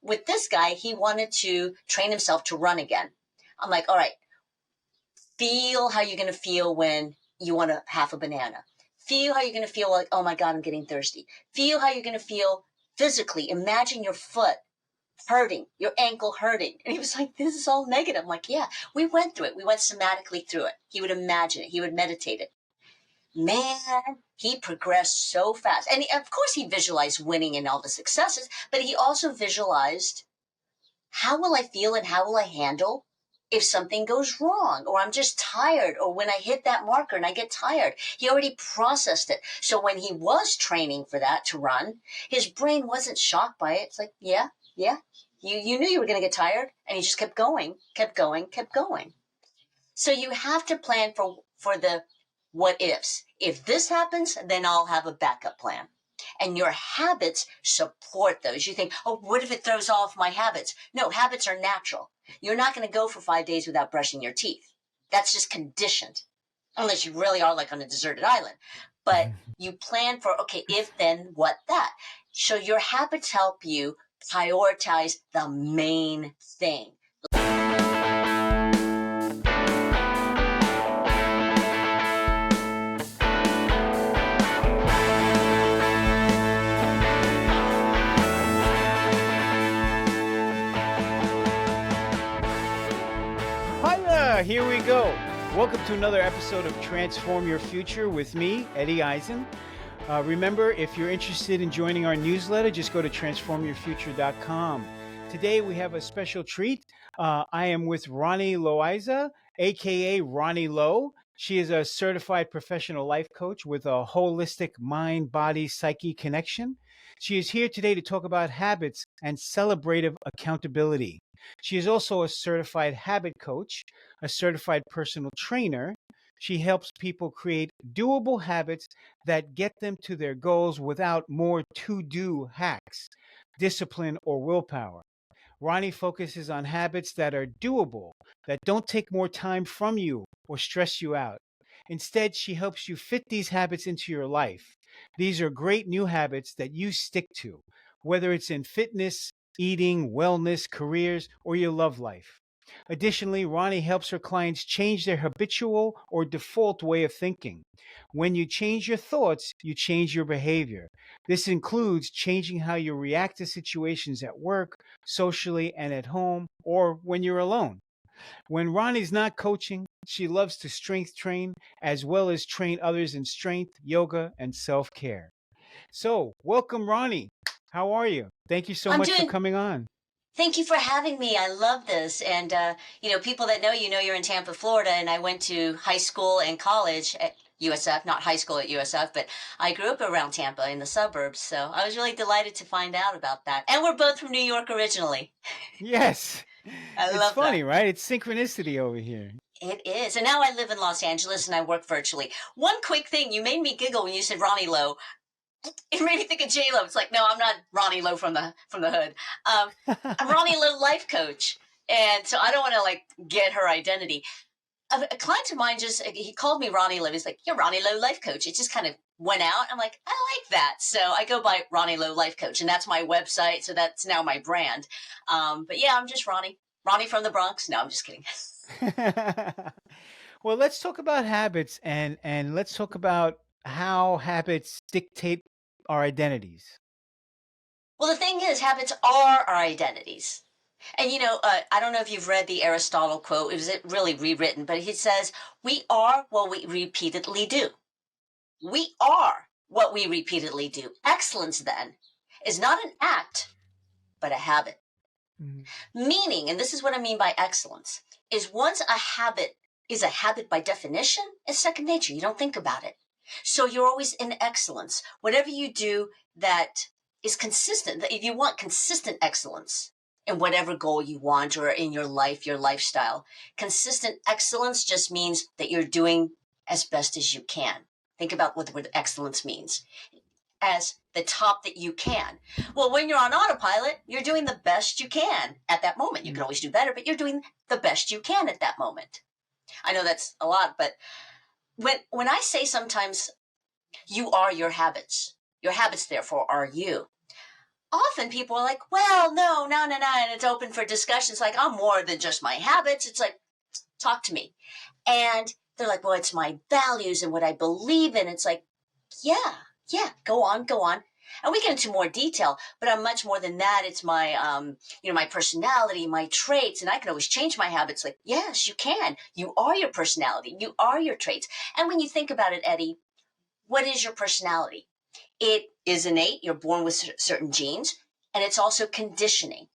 with this guy, he wanted to train himself to run again. I'm like, all right, feel how you're going to feel when you want to half a banana. Feel how you're going to feel like, oh my God, I'm getting thirsty. Feel how you're going to feel physically. Imagine your foot hurting, your ankle hurting. And he was like, this is all negative. I'm like, yeah, we went through it. We went somatically through it. He would imagine it. He would meditate it. Man, he progressed so fast. And of course he visualized winning and all the successes, but he also visualized, how will I feel and how will I handle if something goes wrong, or I'm just tired, or when I hit that marker and I get tired? He already processed it. So when he was training for that to run, his brain wasn't shocked by it. It's like, yeah, you knew you were going to get tired, and he just kept going. So you have to plan for the what ifs. If this happens, then I'll have a backup plan. And your habits support those. You think, oh, what if it throws off my habits? No, habits are natural. You're not going to go for 5 days without brushing your teeth. That's just conditioned, unless you really are like on a deserted island. But you plan for, okay, if, then, what, that. So your habits help you prioritize the main thing. Here we go. Welcome to another episode of Transform Your Future with me, Eddie Isin. Remember, if you're interested in joining our newsletter, just go to transformyourfuture.com. Today we have a special treat. I am with Ronnie Lo, aka Ronnie Lo. She is a certified professional life coach with a holistic mind, body, psyche connection. She is here today to talk about habits and celebrative accountability. She is also a certified habit coach, a certified personal trainer. She helps people create doable habits that get them to their goals without more to-do hacks, discipline, or willpower. Ronnie focuses on habits that are doable, that don't take more time from you or stress you out. Instead, she helps you fit these habits into your life. These are great new habits that you stick to, whether it's in fitness, eating, wellness, careers, or your love life. Additionally, Ronnie helps her clients change their habitual or default way of thinking. When you change your thoughts, you change your behavior. This includes changing how you react to situations at work, socially, and at home, or when you're alone. When Ronnie's not coaching, she loves to strength train as well as train others in strength, yoga, and self-care. So, welcome, Ronnie. How are you? Thank you so much for coming on. Thank you for having me. I love this. And, people that know you're in Tampa, Florida, and I went to high school and college at USF, not high school at USF, but I grew up around Tampa in the suburbs. So I was really delighted to find out about that. And we're both from New York originally. Yes. It's funny, right? It's synchronicity over here. It is. And now I live in Los Angeles and I work virtually. One quick thing, you made me giggle when you said Ronnie Lo. It made me think of J-Lo. It's like, no, I'm not Ronnie Lo from the hood. I'm Ronnie Lo life coach. And so I don't want to get her identity. A client of mine he called me Ronnie Lo. He's like, you're Ronnie Lo life coach. It just kind of went out. I'm like, I like that. So I go by Ronnie Lo life coach, and that's my website. So that's now my brand. But yeah, I'm just Ronnie from the Bronx. No, I'm just kidding. Well, let's talk about habits and let's talk about how habits dictate our identities. Well, the thing is, habits are our identities. And, I don't know if you've read the Aristotle quote. It was really rewritten, but he says, we are what we repeatedly do. We are what we repeatedly do. Excellence, then, is not an act, but a habit. Mm-hmm. Meaning, and this is what I mean by excellence, is once a habit is a habit by definition, it's second nature. You don't think about it. So you're always in excellence. Whatever you do that is consistent, that if you want consistent excellence in whatever goal you want or in your life, your lifestyle, consistent excellence just means that you're doing as best as you can. Think about what the word excellence means. As the top that you can. Well, when you're on autopilot, you're doing the best you can at that moment. You can always do better, but you're doing the best you can at that moment. I know that's a lot, but when I say sometimes you are your habits, therefore, are you. often people are like, well, no, no, no, no. And it's open for discussions like, I'm more than just my habits. It's like, talk to me. And they're like, well, it's my values and what I believe in. It's like, yeah, yeah, go on, go on. And we get into more detail, but I'm much more than that. It's my, my personality, my traits, and I can always change my habits. Like, yes, you can. You are your personality. You are your traits. And when you think about it, Eddie, what is your personality? It is innate. You're born with certain genes, and it's also conditioning.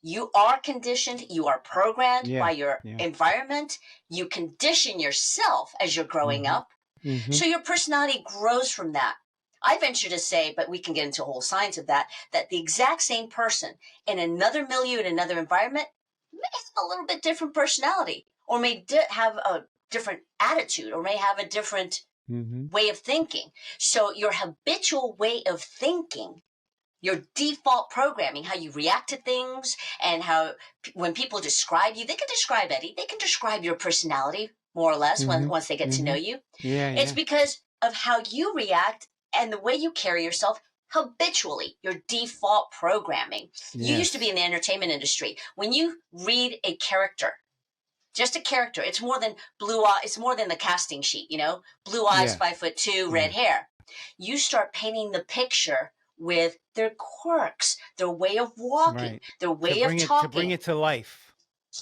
You are conditioned, you are programmed Yeah. by your Yeah. environment. You condition yourself as you're growing Mm-hmm. up. Mm-hmm. So your personality grows from that. I venture to say, but we can get into a whole science of that, that the exact same person in another milieu, in another environment, may have a little bit different personality, or may have a different attitude, or may have a different Mm-hmm. way of thinking. So your habitual way of thinking, your default programming, how you react to things, and how when people describe you, they can describe Eddie, they can describe your personality more or less Mm-hmm. once they get to know Mm-hmm. you. Yeah. It's Yeah. because of how you react and the way you carry yourself habitually, your default programming. You used to be Yes. in the entertainment industry. When you read a character, just a character, it's more than blue eye, it's more than the casting sheet, blue eyes, Yeah. 5'2", red Yeah. hair. You start painting the picture with their quirks, their way of walking, Right. their To way of bring it to bring talking, it to life.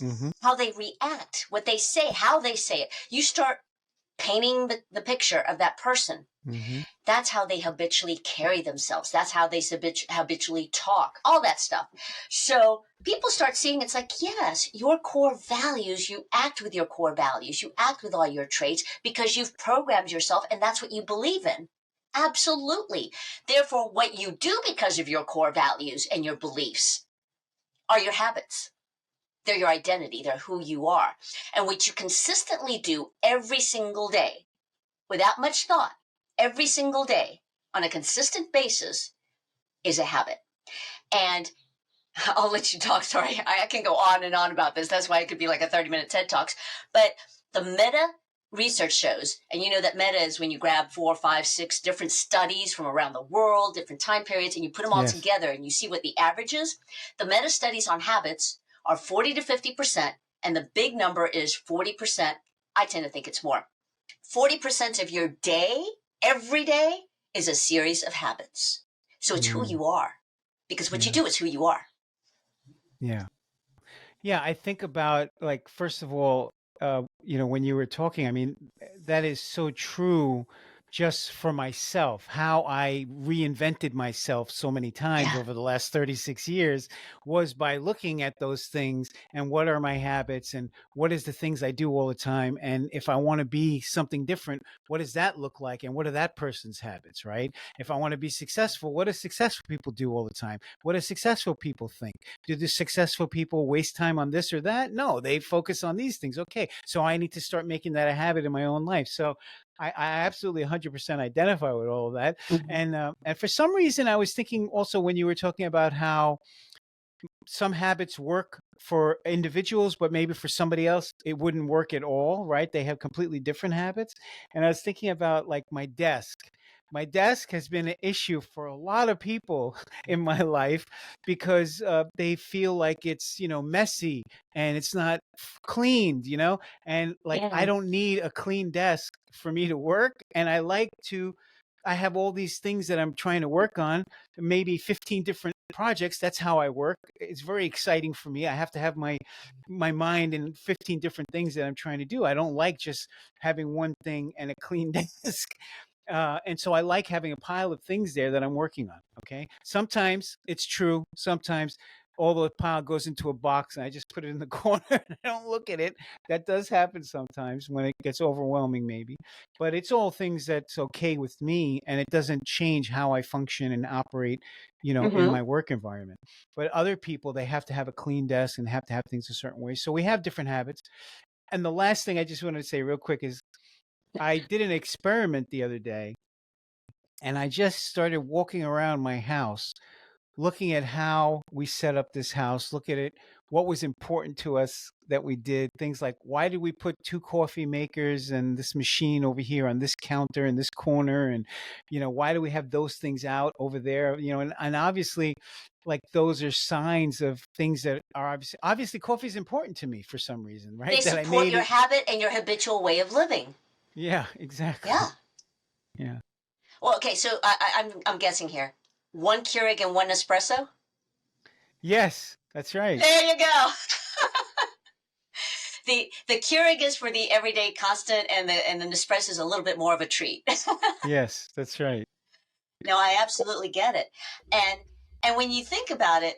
Mm-hmm. how they react, what they say, how they say it. You start painting the picture of that person. Mm-hmm. That's how they habitually carry themselves. That's how they habitually talk, all that stuff. So people start seeing it's like, yes, your core values, you act with your core values, you act with all your traits because you've programmed yourself and that's what you believe in. Absolutely. Therefore, what you do because of your core values and your beliefs are your habits. They're your identity. They're who you are. And what you consistently do every single day without much thought, every single day on a consistent basis is a habit. And I'll let you talk. Sorry, I can go on and on about this. That's why it could be like a 30-minute TED Talks. But the meta research shows, and you know that meta is when you grab 4, 5, 6 different studies from around the world, different time periods, and you put them all Yes. together and you see what the average is. The meta studies on habits are 40 to 50%, and the big number is 40%. I tend to think it's more. 40% of your day, every day, is a series of habits. So it's who Mm. you are. Because what you Yeah. do is who you are. Yeah. Yeah, I think about, like, first of all, when you were talking, I mean, that is so true just for myself, how I reinvented myself so many times Yeah. over the last 36 years was by looking at those things and what are my habits and what is the things I do all the time. And if I want to be something different, what does that look like? And what are that person's habits, right? If I want to be successful, what do successful people do all the time? What do successful people think? Do the successful people waste time on this or that? No, they focus on these things. Okay, so I need to start making that a habit in my own life. So I absolutely 100% identify with all of that. Mhm. And for some reason, I was thinking also when you were talking about how some habits work for individuals, but maybe for somebody else, it wouldn't work at all, right? They have completely different habits. And I was thinking about like my desk. My desk has been an issue for a lot of people in my life because they feel like it's, messy and it's not cleaned, and like I Yeah. don't need a clean desk for me to work. And I have all these things that I'm trying to work on, maybe 15 different projects. That's how I work. It's very exciting for me. I have to have my mind in 15 different things that I'm trying to do. I don't like just having one thing and a clean desk. And so I like having a pile of things there that I'm working on. Okay. Sometimes it's true. Sometimes all the pile goes into a box and I just put it in the corner and I don't look at it. That does happen sometimes when it gets overwhelming, maybe. But it's all things that's okay with me, and it doesn't change how I function and operate, in Mm-hmm. my work environment. But other people, they have to have a clean desk and have to have things a certain way. So we have different habits. And the last thing I just wanted to say real quick is I did an experiment the other day, and I just started walking around my house looking at how we set up this house, look at it, what was important to us that we did, things like why did we put two coffee makers and this machine over here on this counter in this corner, and why do we have those things out over there, and obviously like those are signs of things that are obviously coffee is important to me for some reason, They right? That I support made your it. habit and your habitual way of living. Yeah, exactly. Yeah. Yeah. Well, okay, so I'm guessing here. One Keurig and one espresso? Yes, that's right. There you go. The Keurig is for the everyday constant, and the Nespresso is a little bit more of a treat. Yes, that's right. No, I absolutely get it. And when you think about it,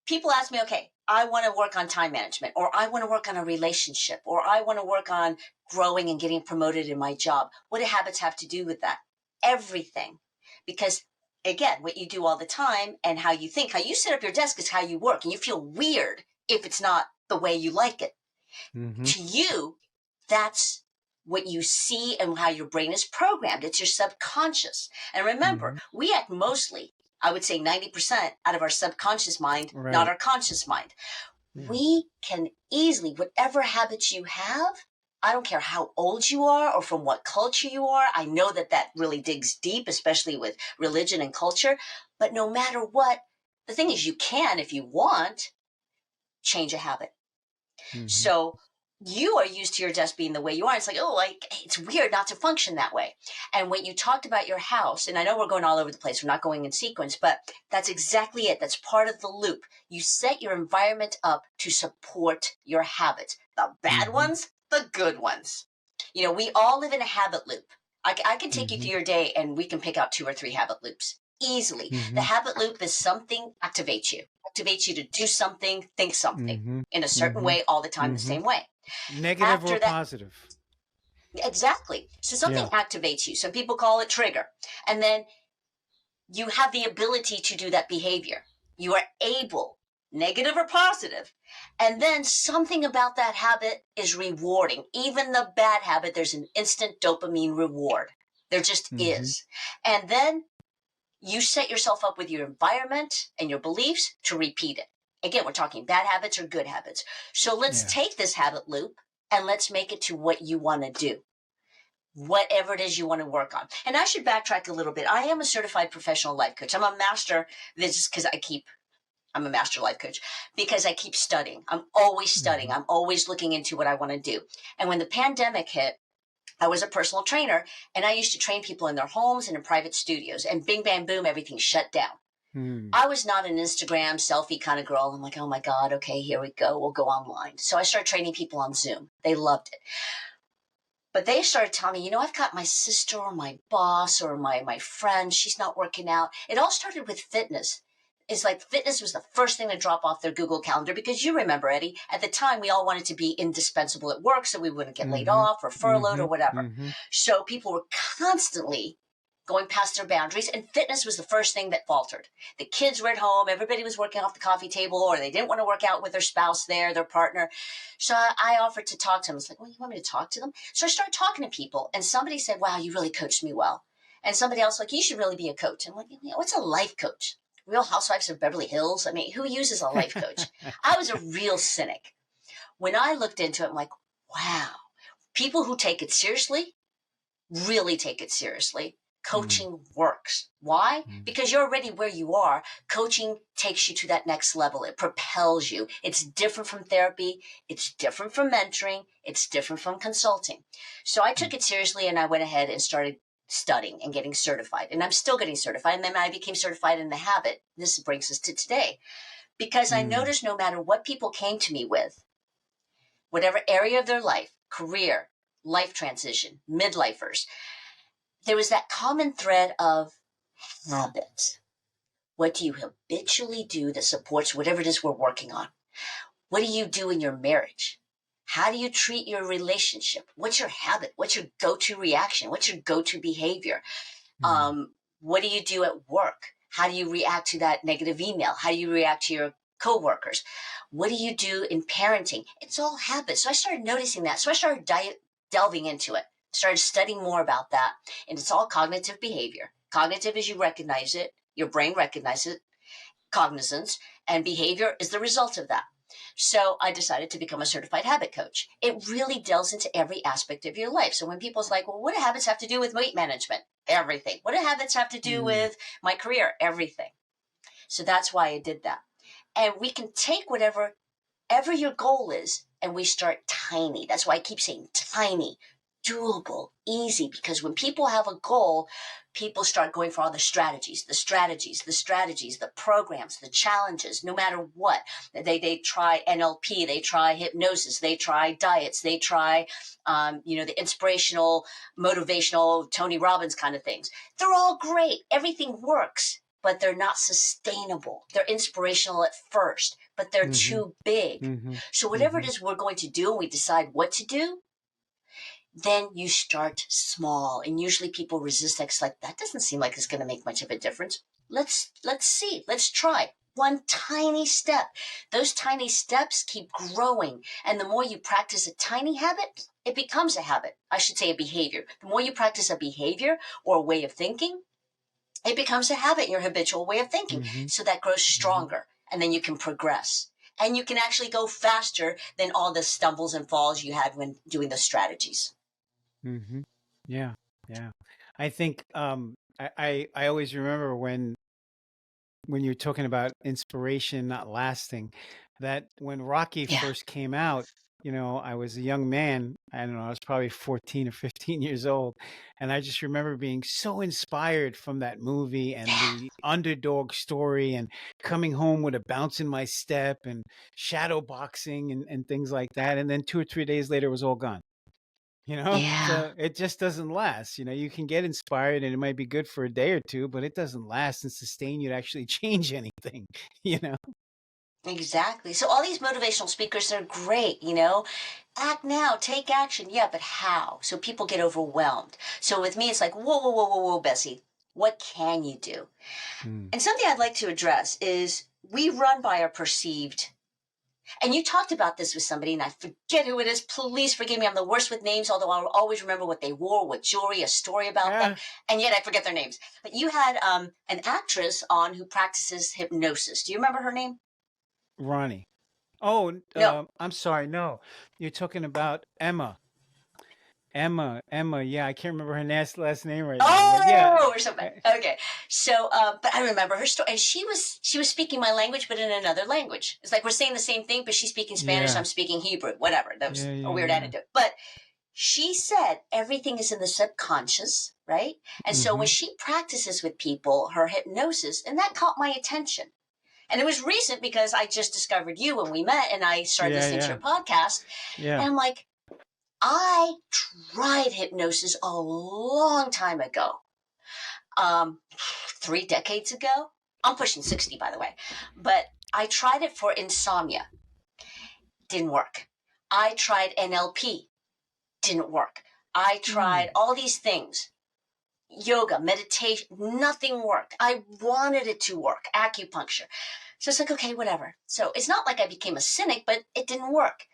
people ask me, okay, I want to work on time management, or I want to work on a relationship, or I want to work on growing and getting promoted in my job. What do habits have to do with that? Everything. Because again, what you do all the time and how you think, how you set up your desk is how you work. And you feel weird if it's not the way you like it. Mm-hmm. To you, that's what you see and how your brain is programmed. It's your subconscious. And remember, Mm-hmm. we act mostly, I would say 90% out of our subconscious mind, not Right. our conscious mind. Yeah. We can easily, whatever habits you have, I don't care how old you are or from what culture you are. I know that that really digs deep, especially with religion and culture. But no matter what, the thing is, you can, if you want, change a habit. Mm-hmm. So you are used to your desk being the way you are. It's like, oh, like it's weird not to function that way. And when you talked about your house, and I know we're going all over the place, we're not going in sequence, but that's exactly it. That's part of the loop. You set your environment up to support your habits, the bad Mm-hmm. ones, the good ones. We all live in a habit loop. I can take you Mm-hmm. through your day and we can pick out 2 or 3 habit loops easily. The Mm-hmm. habit loop is something activates you to do something, think something Mm-hmm. in a certain Mm-hmm. way all the time, the Mm-hmm. same way. Negative or After that, positive? exactly. So something Yeah. activates you. Some people call it trigger. And then you have the ability to do that behavior. You are able, negative or positive. And then something about that habit is rewarding. Even the bad habit, there's an instant dopamine reward. There just Mm-hmm. is. And then you set yourself up with your environment and your beliefs to repeat it. Again, we're talking bad habits or good habits. So let's Yeah. take this habit loop and let's make it to what you want to do, whatever it is you want to work on. And I should backtrack a little bit. I am a certified professional life coach. I'm a master. This is because I'm a master life coach because I keep studying. I'm always Mm-hmm. studying. I'm always looking into what I want to do. And when the pandemic hit, I was a personal trainer, and I used to train people in their homes and in private studios, and bing, bang, boom, everything shut down. Mm-hmm. I was not an Instagram selfie kind of girl. I'm like, oh my God, okay, here we go. We'll go online. So I started training people on Zoom. They loved it. But they started telling me, I've got my sister or my boss or my friend, she's not working out. It all started with fitness. It's like fitness was the first thing to drop off their Google Calendar because you remember, Eddie, at the time we all wanted to be indispensable at work so we wouldn't get laid Mm-hmm. off or furloughed Mm-hmm. or whatever. Mm-hmm. So people were constantly going past their boundaries, and fitness was the first thing that faltered. The kids were at home, everybody was working off the coffee table, or they didn't want to work out with their spouse there, their partner. So I offered to talk to them. It's like, well, you want me to talk to them? So I started talking to people, and somebody said, wow, you really coached me well. And somebody else like, you should really be a coach. I'm like, what's a life coach? Real Housewives of Beverly Hills? I mean, who uses a life coach? I was a real cynic. When I looked into it, I'm like, wow, people who take it seriously really take it seriously. Coaching works. Why? Mm-hmm. Because you're already where you are. Coaching takes you to that next level. It propels you. It's different from therapy. It's different from mentoring. It's different from consulting. So I took it seriously and I went ahead and started studying and getting certified. And I'm still getting certified. And then I became certified in the habit. This brings us to today. Because I Mm-hmm. noticed no matter what people came to me with, whatever area of their life, career, life transition, midlifers, there was that common thread of habit. What do you habitually do that supports whatever it is we're working on? What do you do in your marriage? How do you treat your relationship? What's your habit? What's your go-to reaction? What's your go-to behavior? Mm-hmm. What do you do at work? How do you react to that negative email? How do you react to your coworkers? What do you do in parenting? It's all habits. So I started noticing that. So I started delving into it, started studying more about that. And it's all cognitive behavior. Cognitive is you recognize it, your brain recognizes it. cognizance, and behavior is the result of that. So I decided to become a certified habit coach. It really delves into every aspect of your life. So when people's like, well, what do habits have to do with weight management? Everything. What do habits have to do Mm. with my career? Everything. So that's why I did that. And we can take whatever ever your goal is, and we start tiny. That's why I keep saying tiny, doable, easy, because when people have a goal, people start going for all the strategies, the programs, the challenges, no matter what. They try NLP, they try hypnosis, they try diets, they try, the inspirational, motivational, Tony Robbins kind of things. They're all great. Everything works, but they're not sustainable. They're inspirational at first, but they're Mm-hmm. too big. Mm-hmm. So whatever Mm-hmm. it is we're going to do and we decide what to do, then you start small. And usually people resist that. It's like, that doesn't seem like it's going to make much of a difference. Let's see. Let's try. One tiny step. Those tiny steps keep growing. And the more you practice a tiny habit, it becomes a habit. I should say a behavior. The more you practice a behavior or a way of thinking, it becomes a habit, your habitual way of thinking. Mm-hmm. So that grows Mm-hmm. stronger, and then you can progress. And you can actually go faster than all the stumbles and falls you had when doing the strategies. Mm-hmm. Yeah. Yeah. I think I always remember when you're talking about inspiration not lasting, that when Rocky Yeah. first came out, I was a young man. I don't know, I was probably 14 or 15 years old. And I just remember being so inspired from that movie and Yeah. the underdog story and coming home with a bounce in my step and shadow boxing and things like that. And then 2 or 3 days later, it was all gone. Yeah. So it just doesn't last. You can get inspired and it might be good for a day or two, but it doesn't last and sustain you to actually change anything, you know? Exactly. So all these motivational speakers are great. Act now, take action. Yeah, but how? So people get overwhelmed. So with me, it's like, whoa, whoa, whoa, whoa, whoa, Bessie, what can you do? Mm. And something I'd like to address is we run by our perceived. And you talked about this with somebody, and I forget who it is. Please forgive me. I'm the worst with names, although I'll always remember what they wore, what jewelry, a story about them, Ah, and yet I forget their names. But you had an actress on who practices hypnosis. Do you remember her name? Ronnie. Oh, No. I'm sorry. No, you're talking about Emma. Emma. Yeah, I can't remember her last name right now, but yeah. Oh, or something. I- Okay. So, but I remember her story, and she was speaking my language, but in another language. It's like we're saying the same thing, but she's speaking Spanish, Yeah. I'm speaking Hebrew, whatever. That was Yeah. a Yeah. weird Yeah. anecdote. But she said everything is in the subconscious, right? And so when Mm-hmm. she practices with people, her hypnosis, and that caught my attention. And it was recent because I just discovered you when we met and I started Yeah. listening to Yeah. your podcast. Yeah. And I'm like, I tried hypnosis a long time ago. 3 decades ago. I'm pushing 60, by the way. But I tried it for insomnia. Didn't work. I tried NLP. Didn't work. I Mm. tried all these things, yoga, meditation, nothing worked. I wanted it to work, acupuncture. So it's like, okay, whatever. So it's not like I became a cynic, but it didn't work.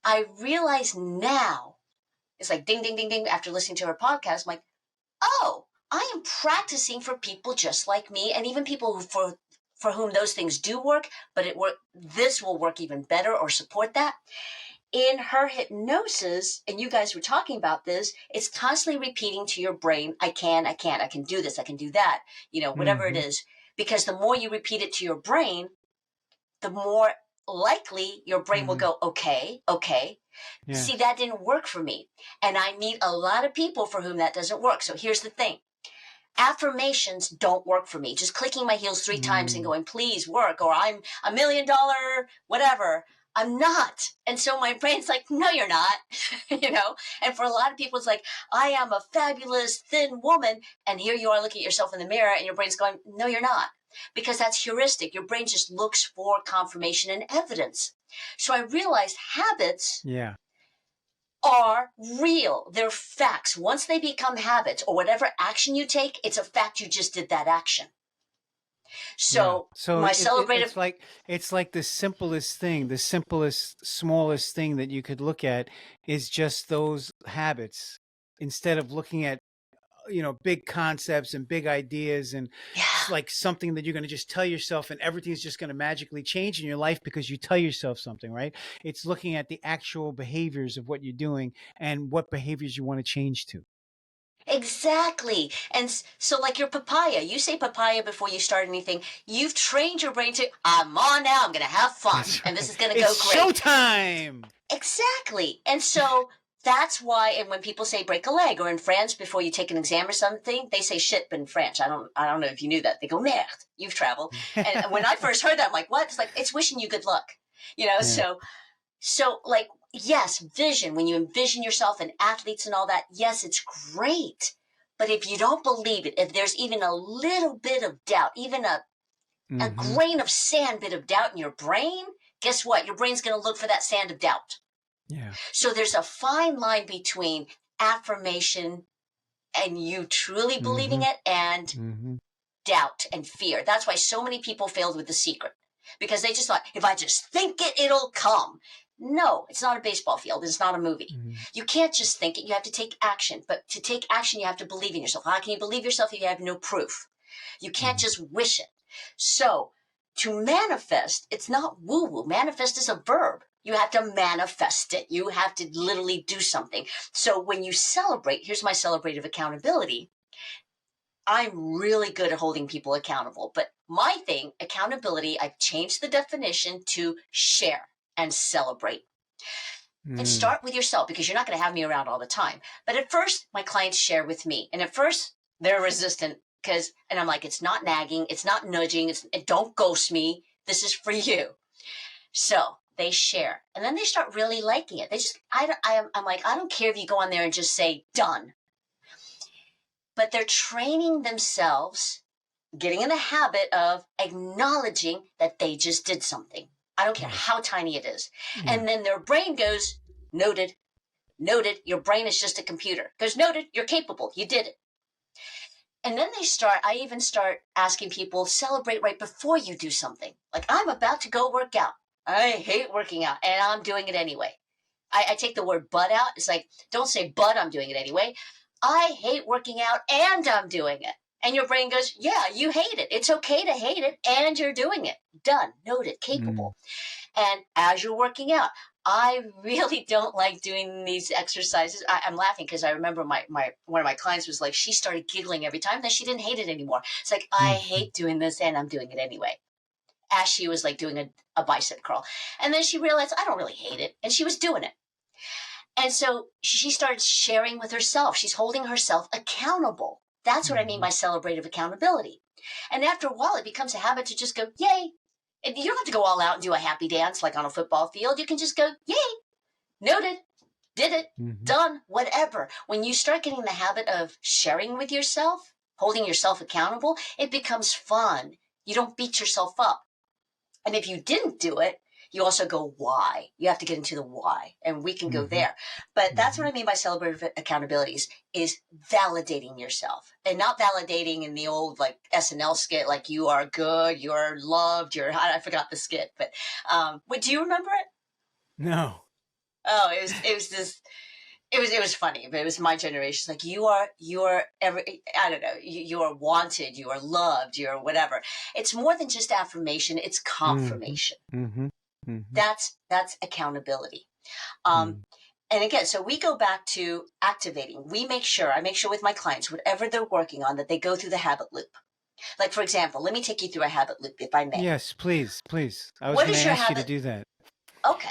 I realize now, it's like ding, ding, ding, ding. After listening to her podcast, I'm like, oh, I am practicing for people just like me, and even people for whom those things do work, but this will work even better or support that. In her hypnosis, and you guys were talking about this, it's constantly repeating to your brain, I can do this, I can do that, whatever it Mm-hmm. is. Because the more you repeat it to your brain, the more likely your brain will Mm-hmm. go, okay, okay. Yeah. See, that didn't work for me. And I meet a lot of people for whom that doesn't work. So here's the thing. Affirmations don't work for me. Just clicking my heels 3 times and Mm. going, please work, or I'm $1 million, whatever. I'm not. And so my brain's like, no, you're not. And for a lot of people, it's like, I am a fabulous thin woman. And here you are looking at yourself in the mirror and your brain's going, no, you're not. Because that's heuristic. Your brain just looks for confirmation and evidence. So I realized habits Yeah. are real. They're facts. Once they become habits or whatever action you take, it's a fact you just did that action. Yeah. So So my it celebrative, it's like the simplest thing, the simplest, smallest thing that you could look at is just those habits instead of looking at big concepts and big ideas and yeah, like something that you're going to just tell yourself and everything's just going to magically change in your life because you tell yourself something, right? It's looking at the actual behaviors of what you're doing and what behaviors you want to change to. Exactly. And so, like your papaya, you say papaya before you start anything. You've trained your brain to, I'm on now, I'm going to have fun, That's and this right. is going to go It's great. showtime. Exactly. And so that's why, and when people say break a leg, or in France, before you take an exam or something, they say shit in French. I don't know if you knew that. They go, merde, you've traveled. And when I first heard that, I'm like, what? It's like, it's wishing you good luck. Yeah. So like, yes, vision, when you envision yourself and athletes and all that, yes, it's great. But if you don't believe it, if there's even a little bit of doubt, even a Mm-hmm. grain of sand bit of doubt in your brain, guess what? Your brain's going to look for that sand of doubt. Yeah. So there's a fine line between affirmation and you truly believing Mm-hmm. it and Mm-hmm. doubt and fear. That's why so many people failed with The Secret, because they just thought, if I just think it, it'll come. No, it's not a baseball field. It's not a movie. Mm-hmm. You can't just think it. You have to take action. But to take action, you have to believe in yourself. How can you believe yourself if you have no proof? You can't Mm-hmm. just wish it. So to manifest, it's not woo woo. Manifest is a verb. You have to manifest it. You have to literally do something. So when you celebrate, here's my celebrative accountability. I'm really good at holding people accountable. But my thing, accountability, I've changed the definition to share and celebrate. And Mm-hmm. start with yourself, because you're not going to have me around all the time. But at first, my clients share with me. And at first, they're resistant and I'm like, it's not nagging, it's not nudging, don't ghost me. This is for you. So they share. And then they start really liking it. I'm like, I don't care if you go on there and just say done. But they're training themselves, getting in the habit of acknowledging that they just did something. I don't care Right. how tiny it is. Yeah. And then their brain goes, noted, noted, your brain is just a computer. Goes, noted, you're capable, you did it. And then I even start asking people, celebrate right before you do something. Like, I'm about to go work out. I hate working out, and I'm doing it anyway. I take the word but out. It's like, don't say, but I'm doing it anyway. I hate working out and I'm doing it. And your brain goes, yeah, you hate it. It's okay to hate it and you're doing it. Done, noted, Mm. capable. And as you're working out, I really don't like doing these exercises. I'm laughing because I remember my one of my clients was like, she started giggling every time, then she didn't hate it anymore. It's like, I Mm-hmm. hate doing this and I'm doing it anyway. As she was like doing a bicep curl. And then she realized, I don't really hate it. And she was doing it. And so she started sharing with herself. She's holding herself accountable. That's what I mean Mm-hmm. by celebrative accountability. And after a while, it becomes a habit to just go, yay. And you don't have to go all out and do a happy dance like on a football field. You can just go, yay, noted, did it, Mm-hmm. done, whatever. When you start getting the habit of sharing with yourself, holding yourself accountable, it becomes fun. You don't beat yourself up. And if you didn't do it, you also go, why? You have to get into the why, and we can go Mm-hmm. there. But that's Mm-hmm. what I mean by celebrative accountabilities, is validating yourself, and not validating in the old like SNL skit, like you are good, you're loved, I forgot the skit, but do you remember it? No. Oh, it was this. It was funny, but it was my generation. It's like you are I don't know, you are wanted, you are loved, you're whatever. It's more than just affirmation, it's Mm-hmm. confirmation. Mm-hmm. Mm-hmm. That's accountability. Um, Mm. and again, so we go back to activating. I make sure with my clients, whatever they're working on, that they go through the habit loop. Like, for example, let me take you through a habit loop, if I may. Yes, please, please. I was What going to is your ask you to habit? do that. Okay.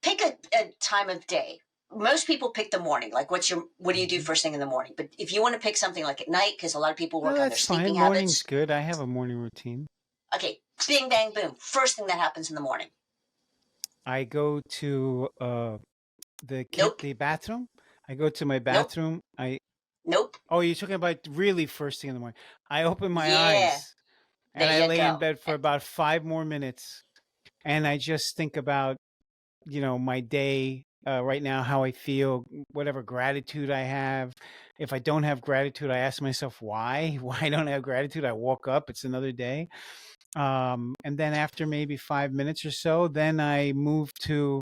Pick a time of day. Most people pick the morning. Like, what do you do Mm-hmm. first thing in the morning? But if you want to pick something like at night, because a lot of people No, work on their that's fine. sleeping Morning's habits. good. I have a morning routine. Okay, bing, bang, boom. First thing that happens in the morning. I go to Nope, the bathroom. I go to my nope, bathroom. I nope. Oh, you're talking about really first thing in the morning. I open my Yeah, eyes and there I you lay in go. bed for about 5 more minutes, and I just think about, my day right now, how I feel, whatever gratitude I have. If I don't have gratitude, I ask myself why. Why don't I have gratitude? I woke up. It's another day. And then after maybe 5 minutes or so, then I move to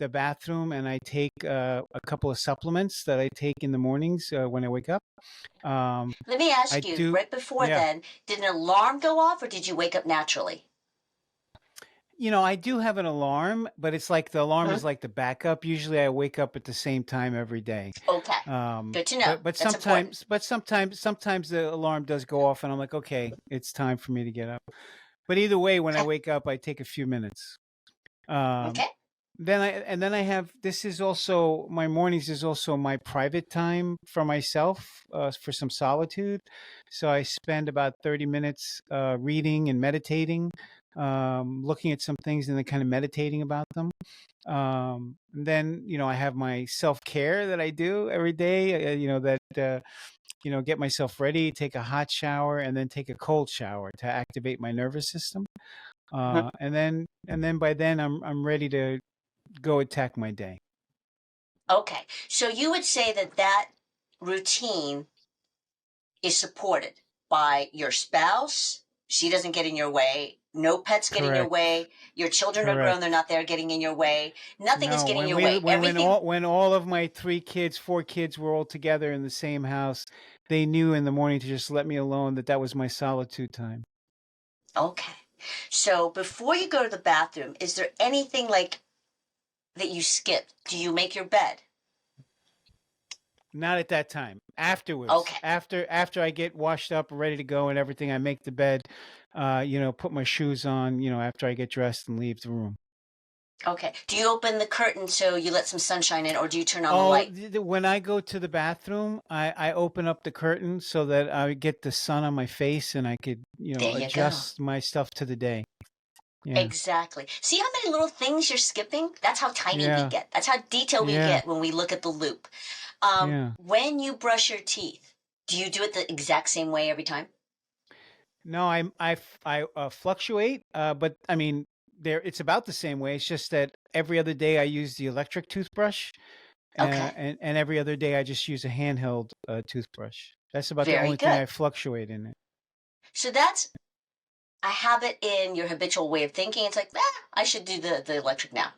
the bathroom and I take a couple of supplements that I take in the mornings when I wake up. Um, Let me I ask you, do, right before yeah. then, did an alarm go off or did you wake up naturally? I do have an alarm, but it's like the alarm is Hmm. like the backup. Usually, I wake up at the same time every day. Okay. Um, Good to know. but That's important. sometimes the alarm does go off, and I'm like, okay, it's time for me to get up. But either way, when I Okay. wake up, I take a few minutes. Um, Okay. then I have this is also my mornings is also my private time for myself for some solitude. So I spend about 30 minutes reading and meditating, looking at some things and then kind of meditating about them. And then I have my self care that I do every day. Get myself ready, take a hot shower, and then take a cold shower to activate my nervous system. Mhm. And then by then I'm ready to go attack my day. Okay. So you would say that that routine is supported by your spouse. She doesn't get in your way. No pets get in your Correct. way. Your children are grown. They're Correct. not there getting in your way. Nothing is No, getting in when your we way. Everything. when all of my four kids were all together in the same house, they knew in the morning to just let me alone, that was my solitude time. Okay. So before you go to the bathroom, is there anything like that you skip? Do you make your bed? Not at that time. Afterwards, Okay. after I get washed up, ready to go, and everything, I make the bed. Put my shoes on. After I get dressed and leave the room. Okay. Do you open the curtain so you let some sunshine in, or do you turn on the Oh, light? when I go to the bathroom, I open up the curtain so that I get the sun on my face and I could, There you go. adjust my stuff to the day. Yeah. Exactly. See how many little things you're skipping? That's how tiny we Yeah. get. That's how detailed we Yeah. get when we look at the loop. Yeah. When you brush your teeth, do you do it the exact same way every time? No, I fluctuate, but I mean, it's about the same way. It's just that every other day I use the electric toothbrush, Okay. and every other day I just use a handheld toothbrush. That's about the Very only thing good. I fluctuate in it. So that's a habit in your habitual way of thinking. It's like, I should do the electric now.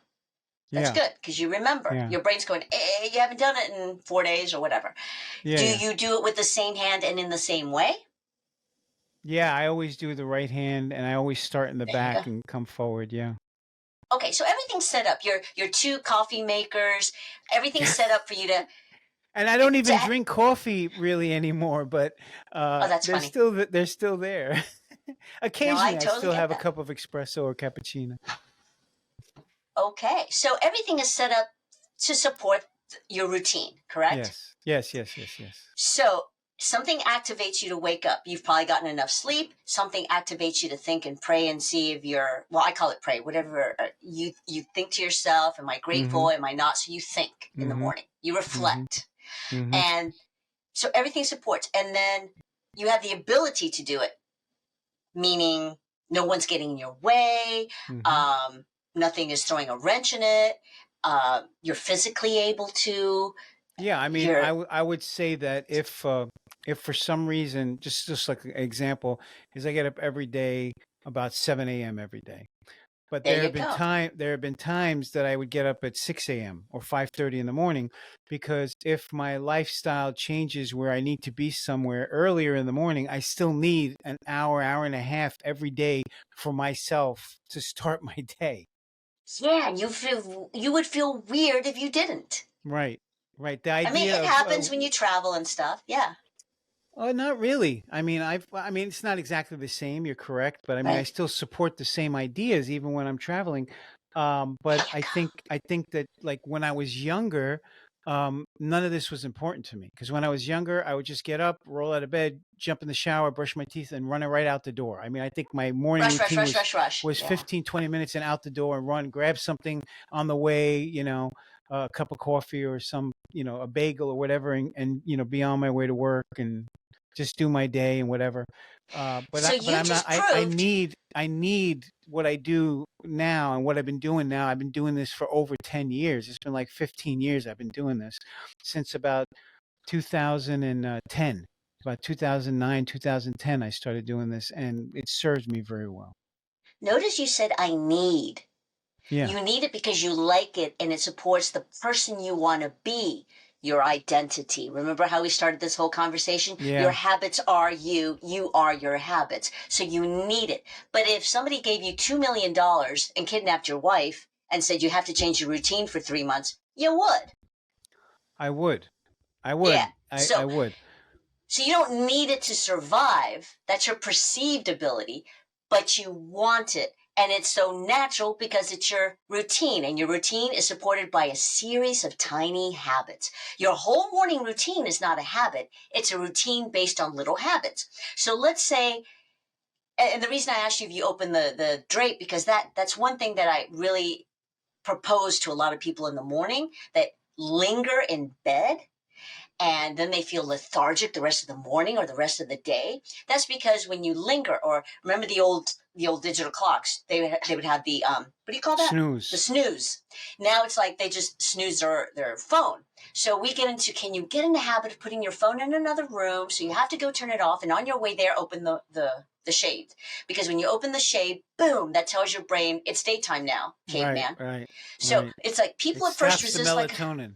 That's Yeah. good because you remember. Yeah. Your brain's going, you haven't done it in 4 days or whatever. Yeah. Do Yeah. you do it with the same hand and in the same way? Yeah, I always do the right hand, and I always start in the There you go. back and come forward. Yeah. Okay, so everything's set up. Your two coffee makers, everything's set up for you And I don't to even drink coffee really anymore, but oh, that's funny. they're still there. No, I Occasionally, I totally still get have a that. cup of espresso or cappuccino. Okay, so everything is set up to support your routine, correct? Yes, yes, yes, yes, yes. So something activates you to wake up. You've probably gotten enough sleep. Something activates you to think and pray and see if you're, well, I call it pray, whatever you think to yourself, am I Mm-hmm. grateful? Am I not? So you think in the Mm-hmm. morning, you Mm-hmm. reflect. Mm-hmm. And so everything supports. And then you have the ability to do it, meaning no one's getting in your way. Mm-hmm. Um, Nothing is throwing a wrench in it. You're physically able to. Yeah, I mean, You're I would say that if for some reason, just like an example, is I get up every day about 7 a.m. every day. But there. You go. there have been times that I would get up at 6 a.m. or 5:30 in the morning, because if my lifestyle changes where I need to be somewhere earlier in the morning, I still need an hour, hour and a half every day for myself to start my day. Yeah, you would feel weird if you didn't. Right. Right. The I mean, idea it of happens when you travel and stuff. Yeah, not really. I mean, it's not exactly the same. You're correct, but I mean, I right. still support the same ideas even when I'm traveling. There But you go. I think that, like, when I was younger, none of this was important to me, because when I was younger, I would just get up, roll out of bed, jump in the shower, brush my teeth, and run it right out the door. I mean, I think my morning Rush, rush, routine rush, rush, rush. was Yeah. 15, 20 minutes and out the door and run, grab something on the way, a cup of coffee or a bagel or whatever, and be on my way to work and just do my day and whatever. So But you I'm not. just proved. I need what I do now and what I've been doing now. I've been doing this for over 10 years. It's been like 15 years I've been doing this, since about 2010. About 2009, 2010, I started doing this, and it serves me very well. Notice you said I need. Yeah. You need it because you like it and it supports the person you want to be, your identity. Remember how we started this whole conversation? Your Yeah. habits are you. You are your habits. So you need it. But if somebody gave you $2 million and kidnapped your wife and said you have to change your routine for 3 months, you would. I would. I Yeah. would. I So would. So you don't need it to survive. That's your perceived ability, but you want it. And it's so natural because it's your routine, and your routine is supported by a series of tiny habits. Your whole morning routine is not a habit. It's a routine based on little habits. So let's say, and the reason I asked you if you open the drape, because that's one thing that I really propose to a lot of people in the morning that linger in bed and then they feel lethargic the rest of the morning or the rest of the day. That's because when you linger, or remember the old digital clocks, they would have the what do you call that? The Snooze. snooze. Now it's like they just snooze their phone. So we get into, can you get in the habit of putting your phone in another room? So you have to go turn it off, and on your way there, open the shade, because when you open the shade, boom, that tells your brain it's daytime now, Right. caveman. Right. So Right. it's like It people at first saps the resist, like, melatonin.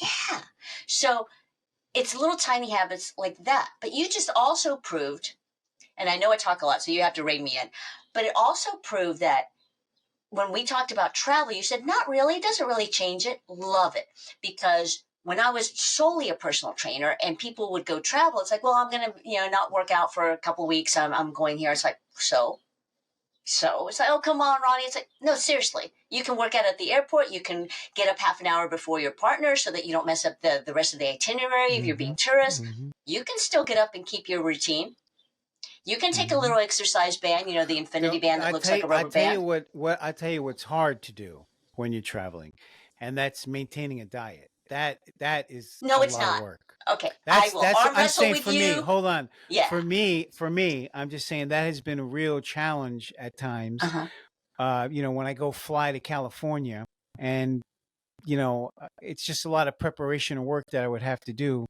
yeah. So it's little tiny habits like that. But you just also proved, and I know I talk a lot, so you have to rein me in, but it also proved that when we talked about travel, you said, not really, it doesn't really change it. Love it. Because when I was solely a personal trainer and people would go travel, it's like, well, I'm going to, not work out for a couple of weeks. I'm going here. It's like, so it's like, oh, come on, Ronnie. It's like, no, seriously. You can work out at the airport. You can get up half an hour before your partner so that you don't mess up the rest of the itinerary if you're Mm-hmm. being tourist. Mm-hmm. You can still get up and keep your routine. You can take a Mm-hmm. little exercise band, the infinity band that looks like a I rubber tell you band. what I tell you what's hard to do when you're traveling, and that's maintaining a diet. That is No, a it's lot of not. work. Okay, I will That's arm I'm wrestle saying with for me. you. Hold on. Yeah. For me, I'm just saying that has been a real challenge at Uh times. huh. When I go fly to California, and it's just a lot of preparation and work that I would have to do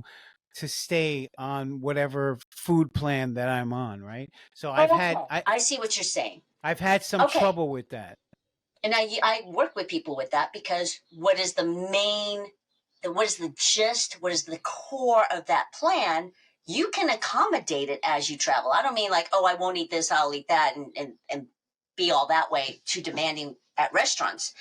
to stay on whatever food plan that I'm on, right? So Oh, okay. I see what you're saying. I've had some Okay. trouble with that. And I work with people with that because what is what is the gist, what is the core of that plan? You can accommodate it as you travel. I don't mean like, oh, I won't eat this, I'll eat that, and be all that way, too demanding at restaurants.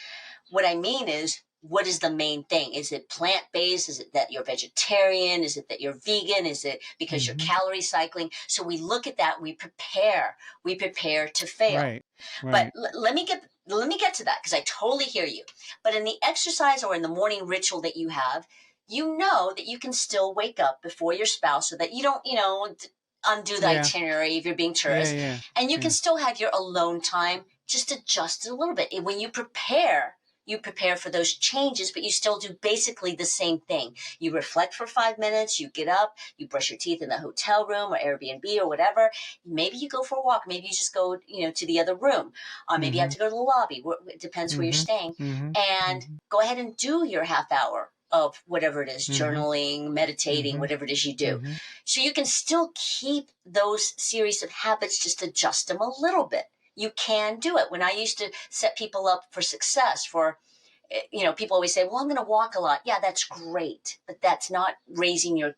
What I mean is, what is the main thing? Is it plant based? Is it that you're vegetarian? Is it that you're vegan? Is it because you're Hmm. calorie cycling? So we look at that, we prepare to fail. Right. But Right. let me get to that because I totally hear you. But in the exercise or in the morning ritual that you have, you know that you can still wake up before your spouse so that you don't, undo the Yeah. itinerary if you're being Yeah. tourist, Yeah. and you can Yeah. still have your alone time. Just adjust it a little bit. And when you prepare for those changes, but you still do basically the same thing. You reflect for 5 minutes, you get up, you brush your teeth in the hotel room or Airbnb or whatever. Maybe you go for a walk. Maybe you just go, to the other room. Maybe you have Hmm. to go to the lobby. It depends where you're Hmm. staying. Hmm. And Hmm. go ahead and do your half hour of whatever it is, Hmm. journaling, meditating, Hmm. whatever it is you do. Hmm. So you can still keep those series of habits, just adjust them a little bit. You can do it. When I used to set people up for success, people always say, well, I'm going to walk a lot. Yeah, that's great, but that's not raising your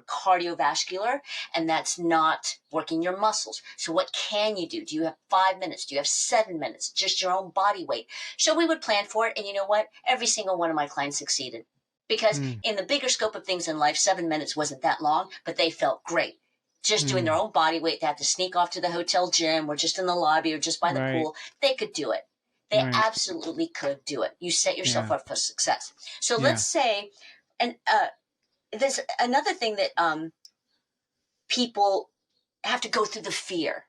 cardiovascular, and that's not working your muscles. So what can you do? Do you have 5 minutes? Do you have 7 minutes? Just your own body weight. So we would plan for it. And you know what? Every single one of my clients succeeded because Hmm. in the bigger scope of things in life, 7 minutes wasn't that long, but they felt great. Just doing their Hmm. own body weight. They had to sneak off to the hotel gym or just in the lobby or just by the Right. pool. They could do it. They Right. absolutely could do it. You set yourself Yeah. up for success. So let's Yeah. say, and there's another thing that people have to go through the fear.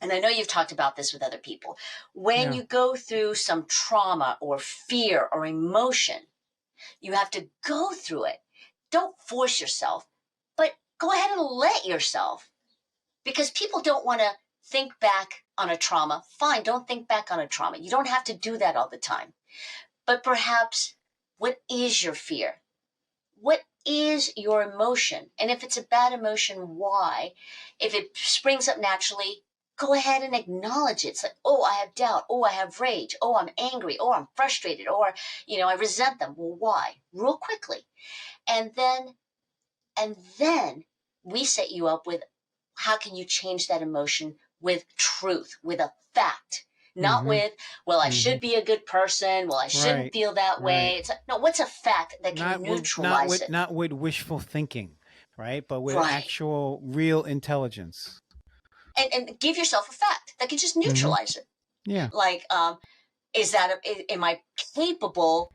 And I know you've talked about this with other people. When Yeah. you go through some trauma or fear or emotion, you have to go through it. Don't force yourself, but go ahead and let yourself, because people don't want to think back on a trauma. Fine, don't think back on a trauma. You don't have to do that all the time. But perhaps, what is your fear? What is your emotion? And if it's a bad emotion, why? If it springs up naturally, go ahead and acknowledge it. It's like, oh, I have doubt. Oh, I have rage. Oh, I'm angry. Oh, I'm frustrated. Or, I resent them. Well, why? Real quickly. And then we set you up with how can you change that emotion with truth, with a fact, not Mm-hmm. with, well, I Mm-hmm. should be a good person. Well, I shouldn't Right. feel that Right. way. It's like, no, what's a fact that can neutralize it? Not with wishful thinking, right? But with Right. actual real intelligence. And give yourself a fact that can just Mm-hmm. neutralize it. Yeah. Like, am I capable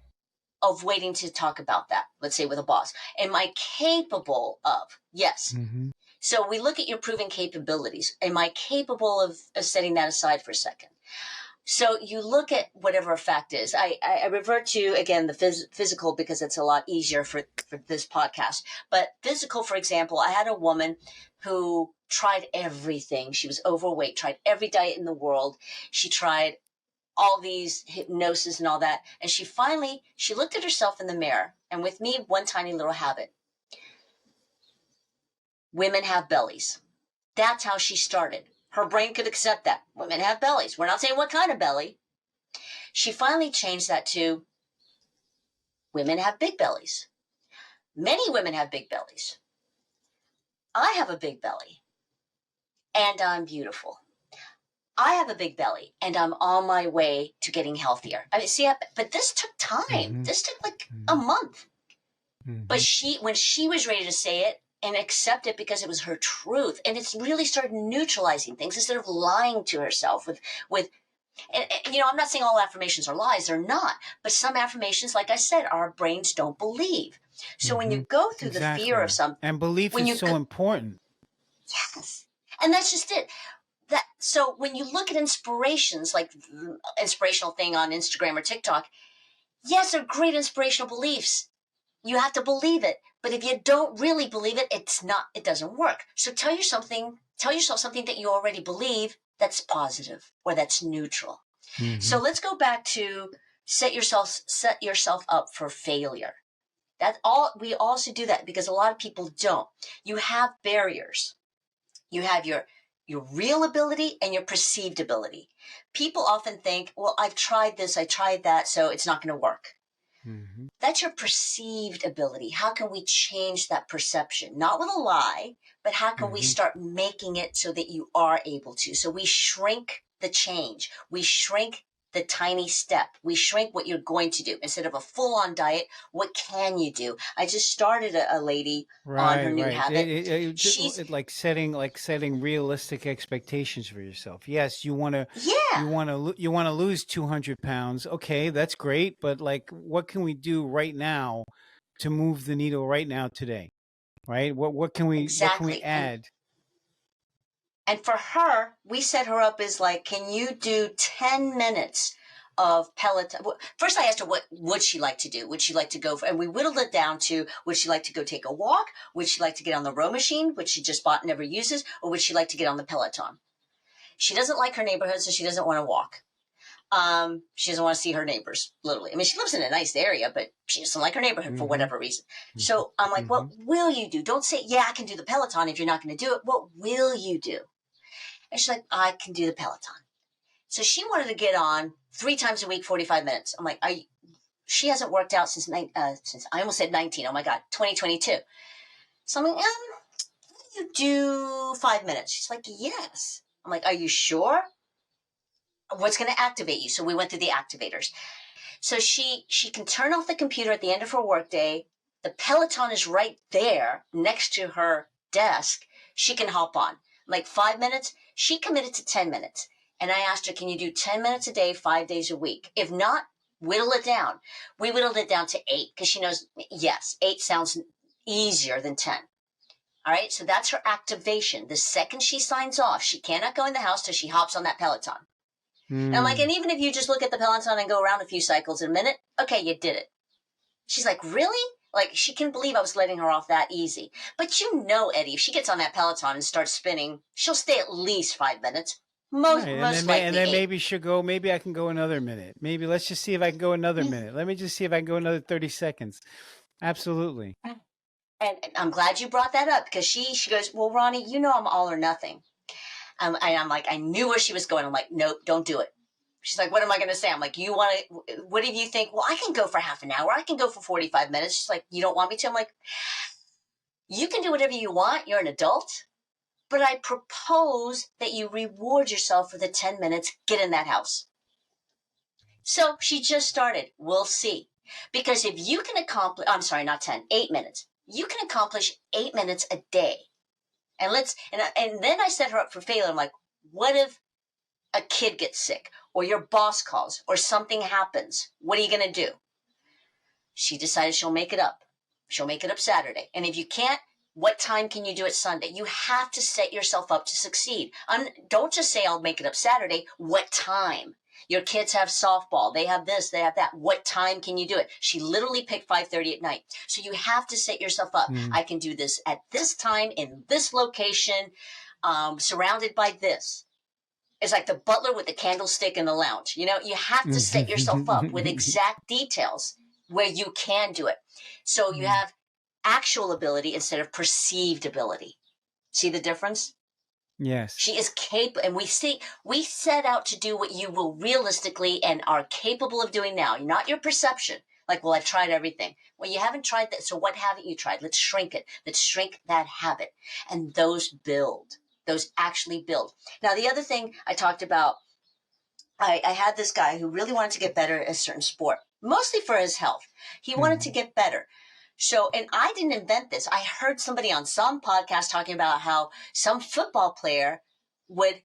of waiting to talk about that? Let's say with a boss. Am I capable of? Yes. Mm-hmm. So we look at your proven capabilities. Am I capable of setting that aside for a second? So you look at whatever a fact is. I revert to, again, the physical because it's a lot easier for this podcast. But physical, for example, I had a woman who tried everything. She was overweight, tried every diet in the world. She tried all these hypnosis and all that. And she looked at herself in the mirror. And with me, one tiny little habit. Women have bellies. That's how she started. Her brain could accept that. Women have bellies. We're not saying what kind of belly. She finally changed that to women have big bellies. Many women have big bellies. I have a big belly and I'm beautiful. I have a big belly and I'm on my way to getting healthier. I mean, see, but this took time. Mm-hmm. This took like a month. But Mm-hmm. when she was ready to say it and accept it because it was her truth, and it's really started neutralizing things instead of lying to herself with and, I'm not saying all affirmations are lies, they're not. But some affirmations, like I said, our brains don't believe. So when Mm-hmm. you go through the fear of Exactly. something, And belief when is you so important. yes, and that's just it. That so when you look at inspirations, like the inspirational thing on Instagram or TikTok, yes, they're great inspirational beliefs. You have to believe it, but if you don't really believe it, it doesn't work. So tell yourself something that you already believe that's positive or that's neutral. Mm-hmm. So let's go back to set yourself up for failure. That all we also do that because a lot of people don't. You have barriers. You have your real ability and your perceived ability. People often think, well, I've tried this, I tried that, so it's not going to work. Mm-hmm. That's your perceived ability. How can we change that perception? Not with a lie, but how can we Mm-hmm. start making it so that you are able to? So we shrink the change. We shrink the tiny step. We shrink what you're going to do. Instead of a full on diet, what can you do? I just started a lady on her Right, new right. habit. She's, Setting realistic expectations for yourself. Yes, yeah, you want to lose 200 pounds. Okay, that's great, but like, what can we do right now to move the needle right now today? Right? What can we exactly. add? And for her, we set her up as like, can you do 10 minutes of Peloton? First, I asked her what would she like to do? Would she like to go for, and we whittled it down to, would she like to go take a walk? Would she like to get on the row machine, which she just bought and never uses? Or would she like to get on the Peloton? She doesn't like her neighborhood, so she doesn't want to walk. She doesn't want to see her neighbors, literally. I mean, she lives in a nice area, but she doesn't like her neighborhood for Mm-hmm. whatever reason. Mm-hmm. So I'm like, Mm-hmm. what will you do? Don't say, yeah, I can do the Peloton if you're not going to do it. What will you do? And she's like, I can do the Peloton. So she wanted to get on 3 times a week, 45 minutes. I'm like, she hasn't worked out since I almost said 19. Oh my God, 2022. So I'm like, you do 5 minutes. She's like, yes. I'm like, are you sure? What's going to activate you? So we went through the activators. So she can turn off the computer at the end of her workday. The Peloton is right there next to her desk. She can hop on. Like 5 minutes, she committed to 10 minutes. And I asked her, can you do 10 minutes a day, 5 days a week? If not, whittle it down. We whittled it down to 8 because she knows, yes, 8 sounds easier than 10. All right, so that's her activation. The second she signs off, she cannot go in the house till she hops on that Peloton. And I'm like, Mm. and even if you just look at the Peloton and go around a few cycles in a minute, okay, you did it. She's like, really? Like, she couldn't believe I was letting her off that easy. But you know, Eddie, if she gets on that Peloton and starts spinning, she'll stay at least 5 minutes. Right, Most and likely then 8. maybe she'll go. Maybe I can go another minute. Maybe let's just see if I can go another minute. Let me just see if I can go another 30 seconds. Absolutely. And I'm glad you brought that up because she goes, well, Ronnie, I'm all or nothing. I'm like, I knew where she was going. I'm like, nope, don't do it. She's like, what am I going to say? I'm like, you want to, what do you think? Well, I can go for half an hour. I can go for 45 minutes. She's like, you don't want me to? I'm like, you can do whatever you want. You're an adult. But I propose that you reward yourself for the 10 minutes. Get in that house. So she just started. We'll see. Because if you can accomplish, I'm sorry, not 10, 8 minutes. You can accomplish 8 minutes a day. And then I set her up for failure. I'm like, what if a kid gets sick or your boss calls or something happens? What are you going to do? She decided she'll make it up. She'll make it up Saturday. And if you can't, what time can you do it Sunday? You have to set yourself up to succeed. Don't just say, I'll make it up Saturday. What time? Your kids have softball. They have this, they have that. What time can you do it? She literally picked 5:30 at night. So you have to set yourself up. I can do this at this time in this location, surrounded by this. It's like the butler with the candlestick in the lounge. You know, you have to set yourself up with exact details where you can do it. So you have actual ability instead of perceived ability. See the difference? Yes. She is capable, and we set out to do what you will realistically and are capable of doing now, not your perception. Like, well, I've tried everything. Well, you haven't tried that. So what haven't you tried? Let's shrink it. Let's shrink that habit. And those build. Those actually build. Now, the other thing I talked about, I had this guy who really wanted to get better at a certain sport, mostly for his health. He wanted to get better. So, and I didn't invent this. I heard somebody on some podcast talking about how some football player would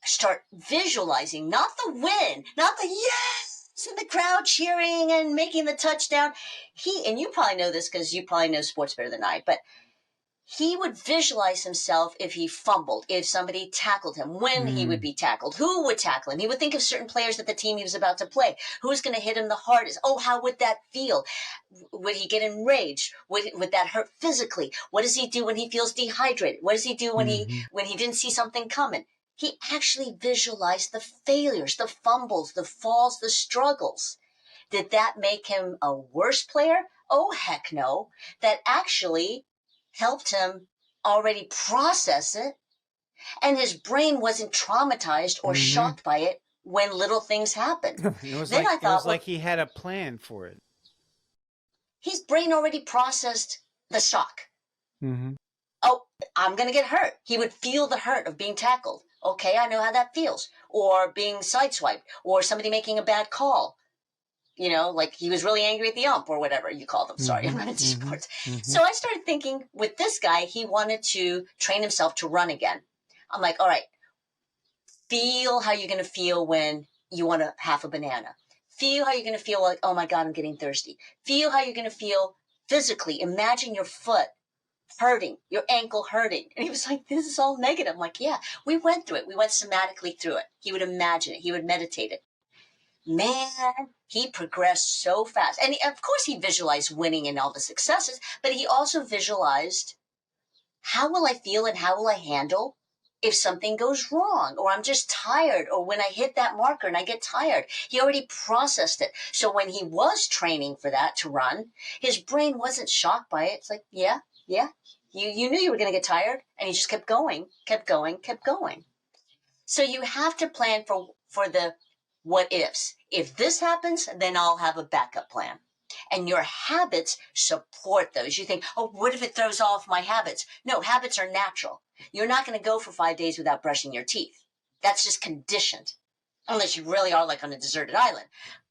start visualizing, not the win, not the yes, and the crowd cheering and making the touchdown. And you probably know this because you probably know sports better than I, but he would visualize himself if he fumbled, if somebody tackled him, when he would be tackled, who would tackle him. He would think of certain players that the team he was about to play. Who's going to hit him the hardest? Oh, how would that feel? Would he get enraged? Would that hurt physically? What does he do when he feels dehydrated? What does he do when he didn't see something coming? He actually visualized the failures, the fumbles, the falls, the struggles. Did that make him a worse player? Oh, heck no. That actually helped him already process it, and his brain wasn't traumatized or shocked by it when little things happened. Then I thought, it was like he had a plan for it. His brain already processed the shock. Mm-hmm. Oh, I'm going to get hurt. He would feel the hurt of being tackled. Okay, I know how that feels. Or being sideswiped, or somebody making a bad call. You know, like he was really angry at the ump or whatever you call them. Sorry, I'm not into sports. So I started thinking with this guy, he wanted to train himself to run again. I'm like, all right, feel how you're going to feel when you want a half a banana. Feel how you're going to feel like, oh my God, I'm getting thirsty. Feel how you're going to feel physically. Imagine your foot hurting, your ankle hurting. And he was like, this is all negative. I'm like, yeah, we went through it. We went somatically through it. He would imagine it. He would meditate it. Man, he progressed so fast. And of course, he visualized winning and all the successes, but he also visualized, how will I feel and how will I handle if something goes wrong, or I'm just tired, or when I hit that marker and I get tired? He already processed it. So when he was training for that to run, his brain wasn't shocked by it. It's like, yeah, you knew you were going to get tired, and he just kept going, kept going, kept going. So you have to plan for the what ifs. If this happens, then I'll have a backup plan. And your habits support those. You think, oh, what if it throws off my habits? No, habits are natural. You're not going to go for 5 days without brushing your teeth. That's just conditioned. Unless you really are like on a deserted island.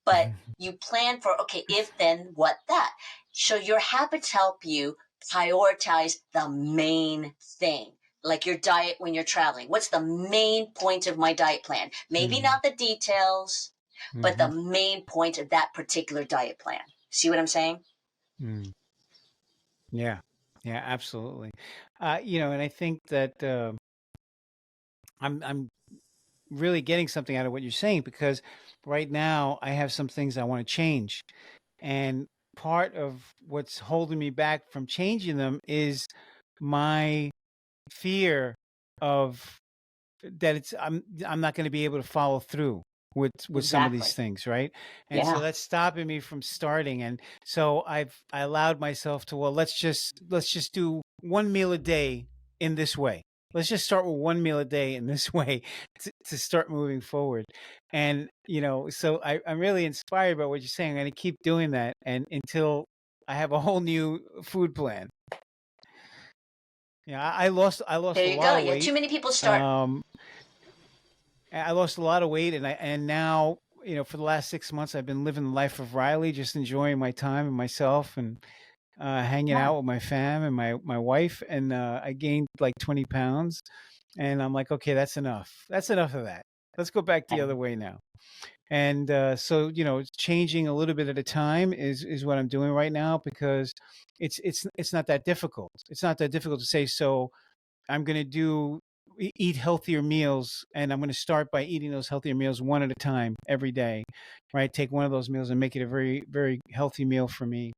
But you plan for, okay, if then what that. So your habits help you prioritize the main thing. Like your diet when you're traveling. What's the main point of my diet plan? Maybe not the details, but the main point of that particular diet plan. See what I'm saying? Yeah, yeah, absolutely. And I think that I'm really getting something out of what you're saying, because right now I have some things I want to change, and part of what's holding me back from changing them is my fear of that I'm not going to be able to follow through with some of these Exactly. things, right? And so Yeah. that's stopping me from starting. And so I allowed myself to, well, let's just do one meal a day in this way. let's just start with one meal a day in this way to start moving forward. And, so I'm really inspired by what you're saying. I'm going to keep doing that and until I have a whole new food plan. Yeah, I lost There a you lot go. of Yeah, weight. too many people start. Um, I lost a lot of weight, and now, for the last 6 months, I've been living the life of Riley, just enjoying my time and myself, and hanging Yeah. out with my fam and my wife. And I gained like 20 pounds, and I'm like, okay, that's enough. That's enough of that. Let's go back the other way now. And so, changing a little bit at a time is what I'm doing right now, because it's not that difficult. It's not that difficult to say. So I'm going to eat healthier meals, and I'm going to start by eating those healthier meals one at a time every day, right? Take one of those meals and make it a very, very healthy meal for me.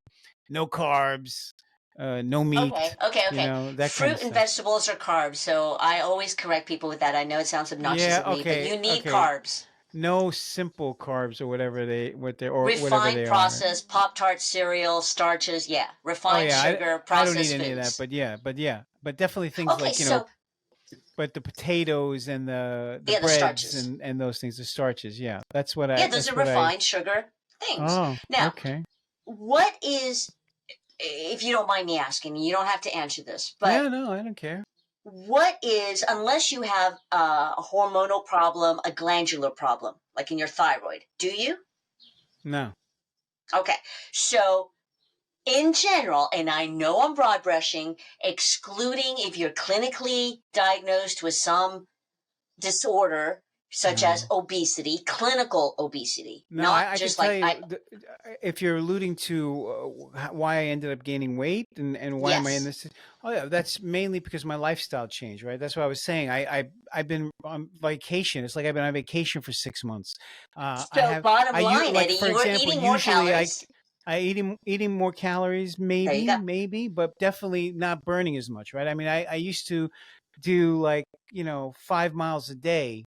No carbs, no Okay, meat, okay, okay. that kind of Fruit and stuff. vegetables are carbs, so I always correct people with that. I know it sounds obnoxious Yeah. of me, but Okay. you need Okay. carbs. No simple carbs or whatever Refined, they are. processed, Pop-Tart cereal, starches, yeah. Oh Refined yeah, sugar, I don't need processed any of that, foods. but definitely things Okay, like, so but the potatoes and the yeah, the breads starches. and those things, the starches. Yeah, Yeah, those that's are what I. refined sugar things. Oh, Now, okay. what is, if you don't mind me asking, you don't have to answer this, but Yeah, no, I don't care. what is, unless you have a hormonal problem, a glandular problem, like in your thyroid, do you? No. Okay, so in general, and I know I'm broad brushing, excluding if you're clinically diagnosed with some disorder such Uh, as obesity, clinical obesity, no, not I can just tell like I, you, if you're alluding to why I ended up gaining weight and why am I in yes. this? Oh yeah, that's mainly because my lifestyle changed, right? That's what I was saying. I've been on vacation. It's like I've been on vacation for 6 months. So bottom line, Like Eddie, for you were example, eating more usually calories. eating more calories, There you go. maybe, but definitely not burning as much, right? I mean, I used to do like 5 miles a day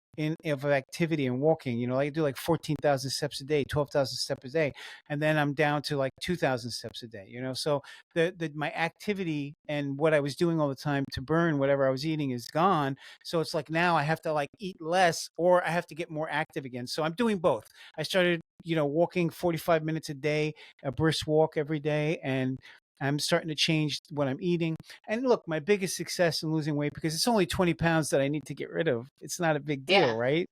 of activity and walking. Like I do like 14,000 steps a day, 12,000 steps a day, and then I'm down to like 2,000 steps a day. So the my activity and what I was doing all the time to burn whatever I was eating is gone. So it's like now I have to like eat less, or I have to get more active again. So I'm doing both. I started walking 45 minutes a day, a brisk walk every day, and I'm starting to change what I'm eating. And look, my biggest success in losing weight, because it's only 20 pounds that I need to get rid of. It's not a big deal, Yeah, right?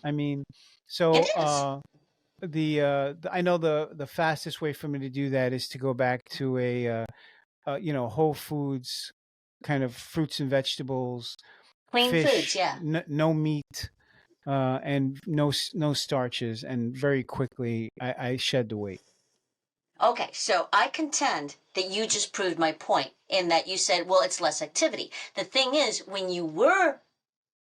I mean, it so is. I know the fastest way for me to do that is to go back to whole foods, kind of fruits and vegetables, Clean foods, fish, yeah. no meat, and no starches, and very quickly I shed the weight. Okay, so I contend that you just proved my point in that you said, well, it's less activity. The thing is, when you were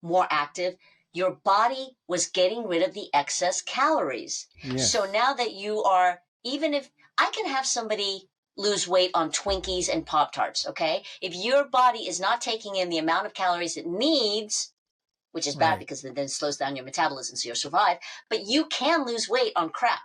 more active, your body was getting rid of the excess calories. So Yes. now that you are, even if I can have somebody lose weight on Twinkies and Pop Tarts, okay? If your body is not taking in the amount of calories it needs, which is bad Right. because then it slows down your metabolism so you'll survive, but you can lose weight on crap.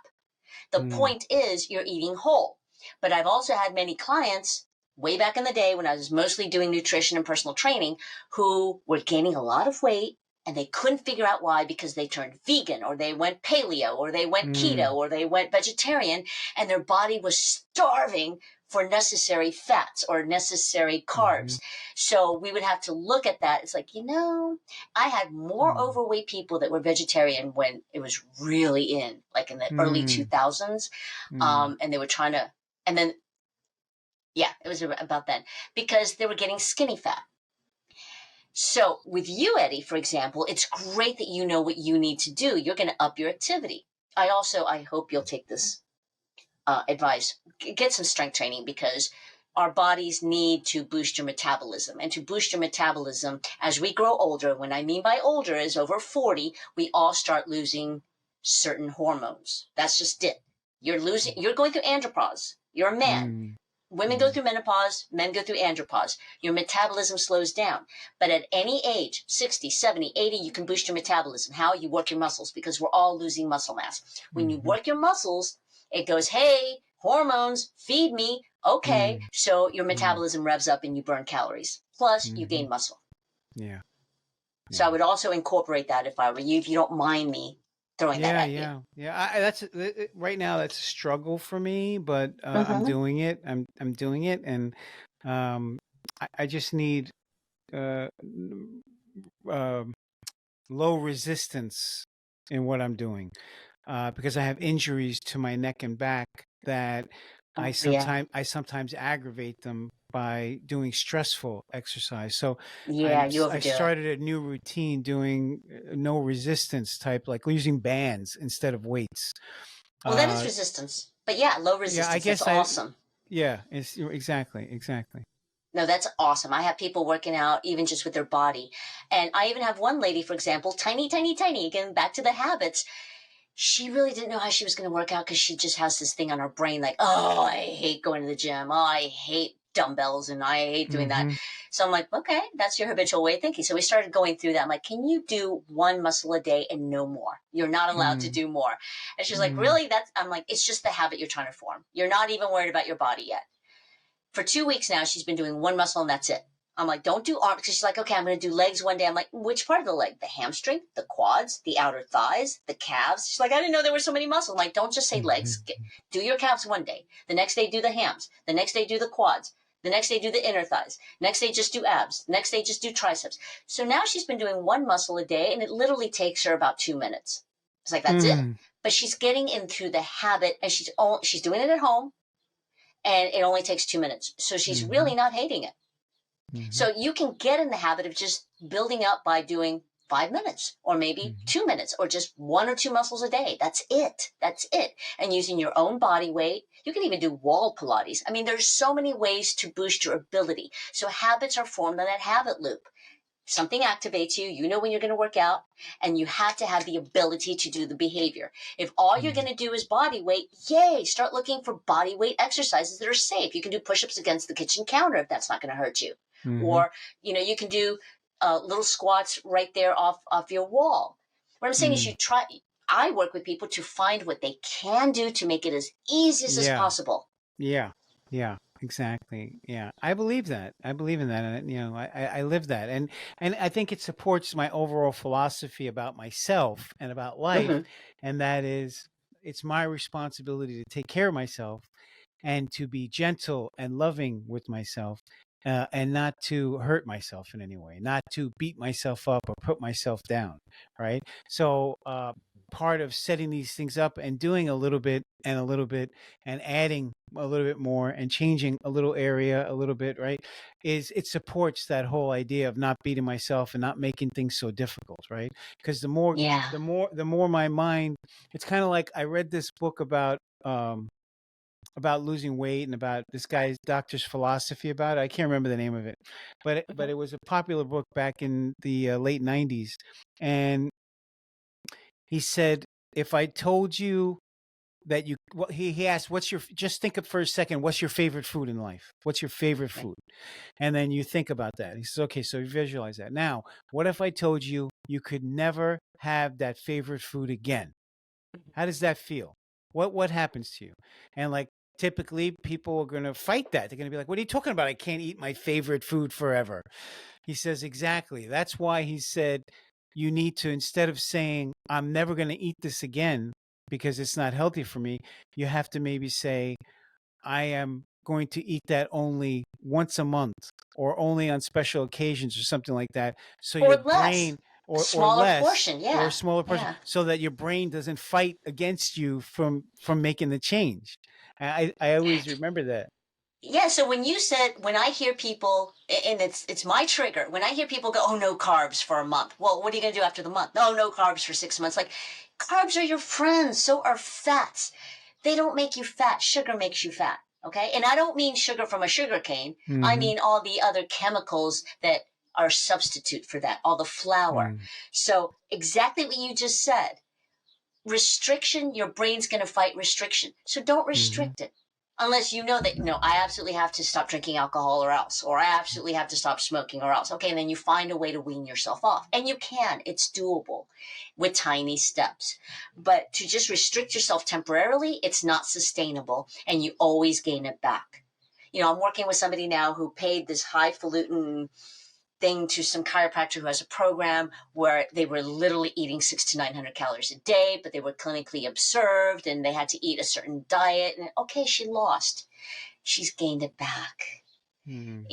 The Mm, point is you're eating whole. But I've also had many clients way back in the day when I was mostly doing nutrition and personal training who were gaining a lot of weight and they couldn't figure out why because they turned vegan or they went paleo or they went mm, keto or they went vegetarian and their body was starving for necessary fats or necessary mhm, carbs. So we would have to look at that. It's like, I had more mm, overweight people that were vegetarian when it was really in, like in the early mm, 2000s. mm, And they were trying to, and then, yeah, it was about then because they were getting skinny fat. So with you, Eddie, for example, it's great that you know what you need to do. You're going to up your activity. I hope you'll take this advice. Get some strength training because our bodies need to boost your metabolism. And to boost your metabolism, as we grow older, when I mean by older is over 40, we all start losing certain hormones. That's just it. You're going through andropause. You're a man. mm, Women go mm, through menopause, men go through andropause. Your metabolism slows down. But at any age, 60, 70, 80, you can boost your metabolism. How? You work your muscles because we're all losing muscle mass. When you mhm, work your muscles, it goes, hey, hormones, feed me. Okay. mm, So your mm, metabolism revs up and you burn calories. Plus, you gain mhm, muscle. Yeah. So I Yeah. would also incorporate that if I were you, if you don't mind me throwing that Yeah, at you. yeah, yeah. That's right now. That's a struggle for me, but I'm Mm-hmm. doing it. I'm doing it, and um, I just need uh, um low resistance in what I'm doing, because I have injuries to my neck and back that Oh, yeah. I sometimes aggravate them by doing stressful exercise. So Yeah, you I overdo it. started a new routine doing no resistance type, like using bands instead of weights. Well, that is Uh, resistance. But yeah, low yeah, I resistance. That's guess I awesome. yeah, it's exactly, exactly. No, that's awesome. I have people working out even just with their body. And I even have one lady, for example, tiny, tiny, tiny, again, back to the habits. She really didn't know how she was going to work out because she just has this thing on her brain like, oh, I hate going to the gym. Oh, I hate dumbbells and I hate doing that. Mm-hmm. So I'm like, okay, that's your habitual way of thinking. So we started going through that. I'm like, can you do one muscle a day and no more? You're not allowed to Mm, do more. And she's like, mm, really? I'm like, it's just the habit you're trying to form. You're not even worried about your body yet. For 2 weeks now, she's been doing one muscle and that's it. I'm like, don't do arms. Because she's like, okay, I'm going to do legs one day. I'm like, which part of the leg? The hamstring, the quads, the outer thighs, the calves. She's like, I didn't know there were so many muscles. I'm like, don't just say mm-hmm. legs. Do your calves one day. The next day, do the hams. The next day, do the quads. The next day, do the inner thighs. Next day, just do abs. Next day, just do triceps. So now she's been doing one muscle a day, and it literally takes her about 2 minutes. It's like, that's it. Mm, But she's getting into the habit, and she's doing it at home, and it only takes 2 minutes. So she's mm-hmm. really not hating it. Mm-hmm. So you can get in the habit of just building up by doing 5 minutes or maybe Mm-hmm. 2 minutes or just one or two muscles a day. That's it. That's it. And using your own body weight. You can even do wall Pilates. I mean, there's so many ways to boost your ability. So habits are formed on that habit loop. Something activates you, you know when you're going to work out, and you have to have the ability to do the behavior. If all you're going to do is body weight, yay, start looking for body weight exercises that are safe. You can do push-ups against the kitchen counter if that's not going to hurt you. Mm-hmm. Or, you can do little squats right there off your wall. What I'm saying is I work with people to find what they can do to make it as easy as Yeah. possible. Yeah, yeah, exactly. Yeah, I believe that. I believe in that, and I live that, and I think it supports my overall philosophy about myself and about life, Mm-hmm. and that is, it's my responsibility to take care of myself and to be gentle and loving with myself, and not to hurt myself in any way, not to beat myself up or put myself down, right? So, part of setting these things up and doing a little bit and a little bit and adding a little bit more and changing a little area a little bit, right, is it supports that whole idea of not beating myself and not making things so difficult, right? Because Yeah. the more my mind, it's kind of like I read this book about losing weight and about this guy's doctor's philosophy about it. I can't remember the name of it, but it was a popular book back in the late '90s, and he said, if I told you that you, well, he asked, what's your, just think of for a second, what's your favorite food in life? What's your favorite Okay. food? And then you think about that. He says, okay, so you visualize that. Now, what if I told you you could never have that favorite food again? How does that feel? What happens to you? And like, typically people are going to fight that. They're going to be like, what are you talking about? I can't eat my favorite food forever. He says, exactly. That's why he said, you need to, instead of saying, I'm never going to eat this again because it's not healthy for me, you have to maybe say, I am going to eat that only once a month or only on special occasions or something like that. So Or your less. brain, A or smaller less, portion. or a Yeah. smaller portion, Yeah. so that your brain doesn't fight against you from making the change. I always remember that. Yeah, so when I hear people, and it's my trigger, when I hear people go, oh, no carbs for a month. Well, what are you going to do after the month? Oh, no carbs for 6 months. Like, carbs are your friends. So are fats. They don't make you fat. Sugar makes you fat. Okay. And I don't mean sugar from a sugar cane. I Mm-hmm. mean all the other chemicals that are substitute for that, all the flour. Mm-hmm. So exactly what you just said, restriction, your brain's going to fight restriction. So don't Mm-hmm. restrict it. Unless you know that, I absolutely have to stop drinking alcohol or else, or I absolutely have to stop smoking or else. Okay, and then you find a way to wean yourself off. And you can, it's doable with tiny steps. But to just restrict yourself temporarily, it's not sustainable and you always gain it back. I'm working with somebody now who paid this highfalutin thing to some chiropractor who has a program where they were literally eating 600 to 900 calories a day, but they were clinically observed and they had to eat a certain diet. And okay, she lost. She's gained it back. Mm.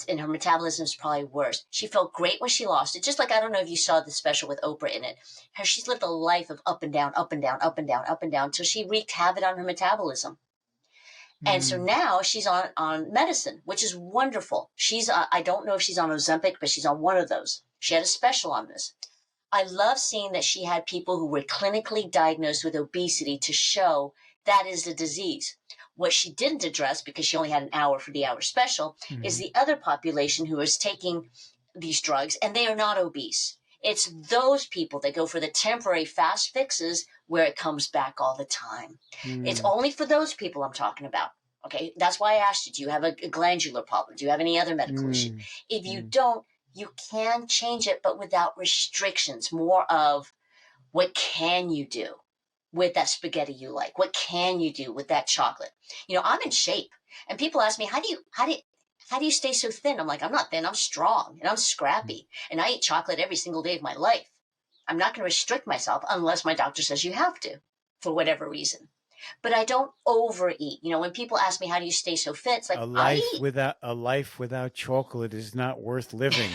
And her metabolism is probably worse. She felt great when she lost it. Just like, I don't know if you saw the special with Oprah in it. She's lived a life of up and down, up and down, up and down, up and down, until she wreaked havoc on her metabolism. And so Mm. now she's on medicine, which is wonderful. I don't know if she's on Ozempic, but she's on one of those. She had a special on this. I love seeing that she had people who were clinically diagnosed with obesity to show that is a disease. What she didn't address, because she only had an hour for the hour special, is the other population who is taking these drugs and they are not obese. It's those people that go for the temporary fast fixes where it comes back all the time. It's Mm. only for those people I'm talking about. Okay, that's why I asked you, do you have a glandular problem? Do you have any other medical issue? Mm. If you Mm. don't, you can change it, but without restrictions. More of, what can you do with that spaghetti you like? What can you do with that chocolate? I'm in shape, and people ask me, how do you stay so thin? I'm like, I'm not thin. I'm strong and I'm scrappy, and I eat chocolate every single day of my life. I'm not going to restrict myself unless my doctor says you have to, for whatever reason. But I don't overeat. When people ask me, how do you stay so fit? It's like, I eat. A life without chocolate is not worth living.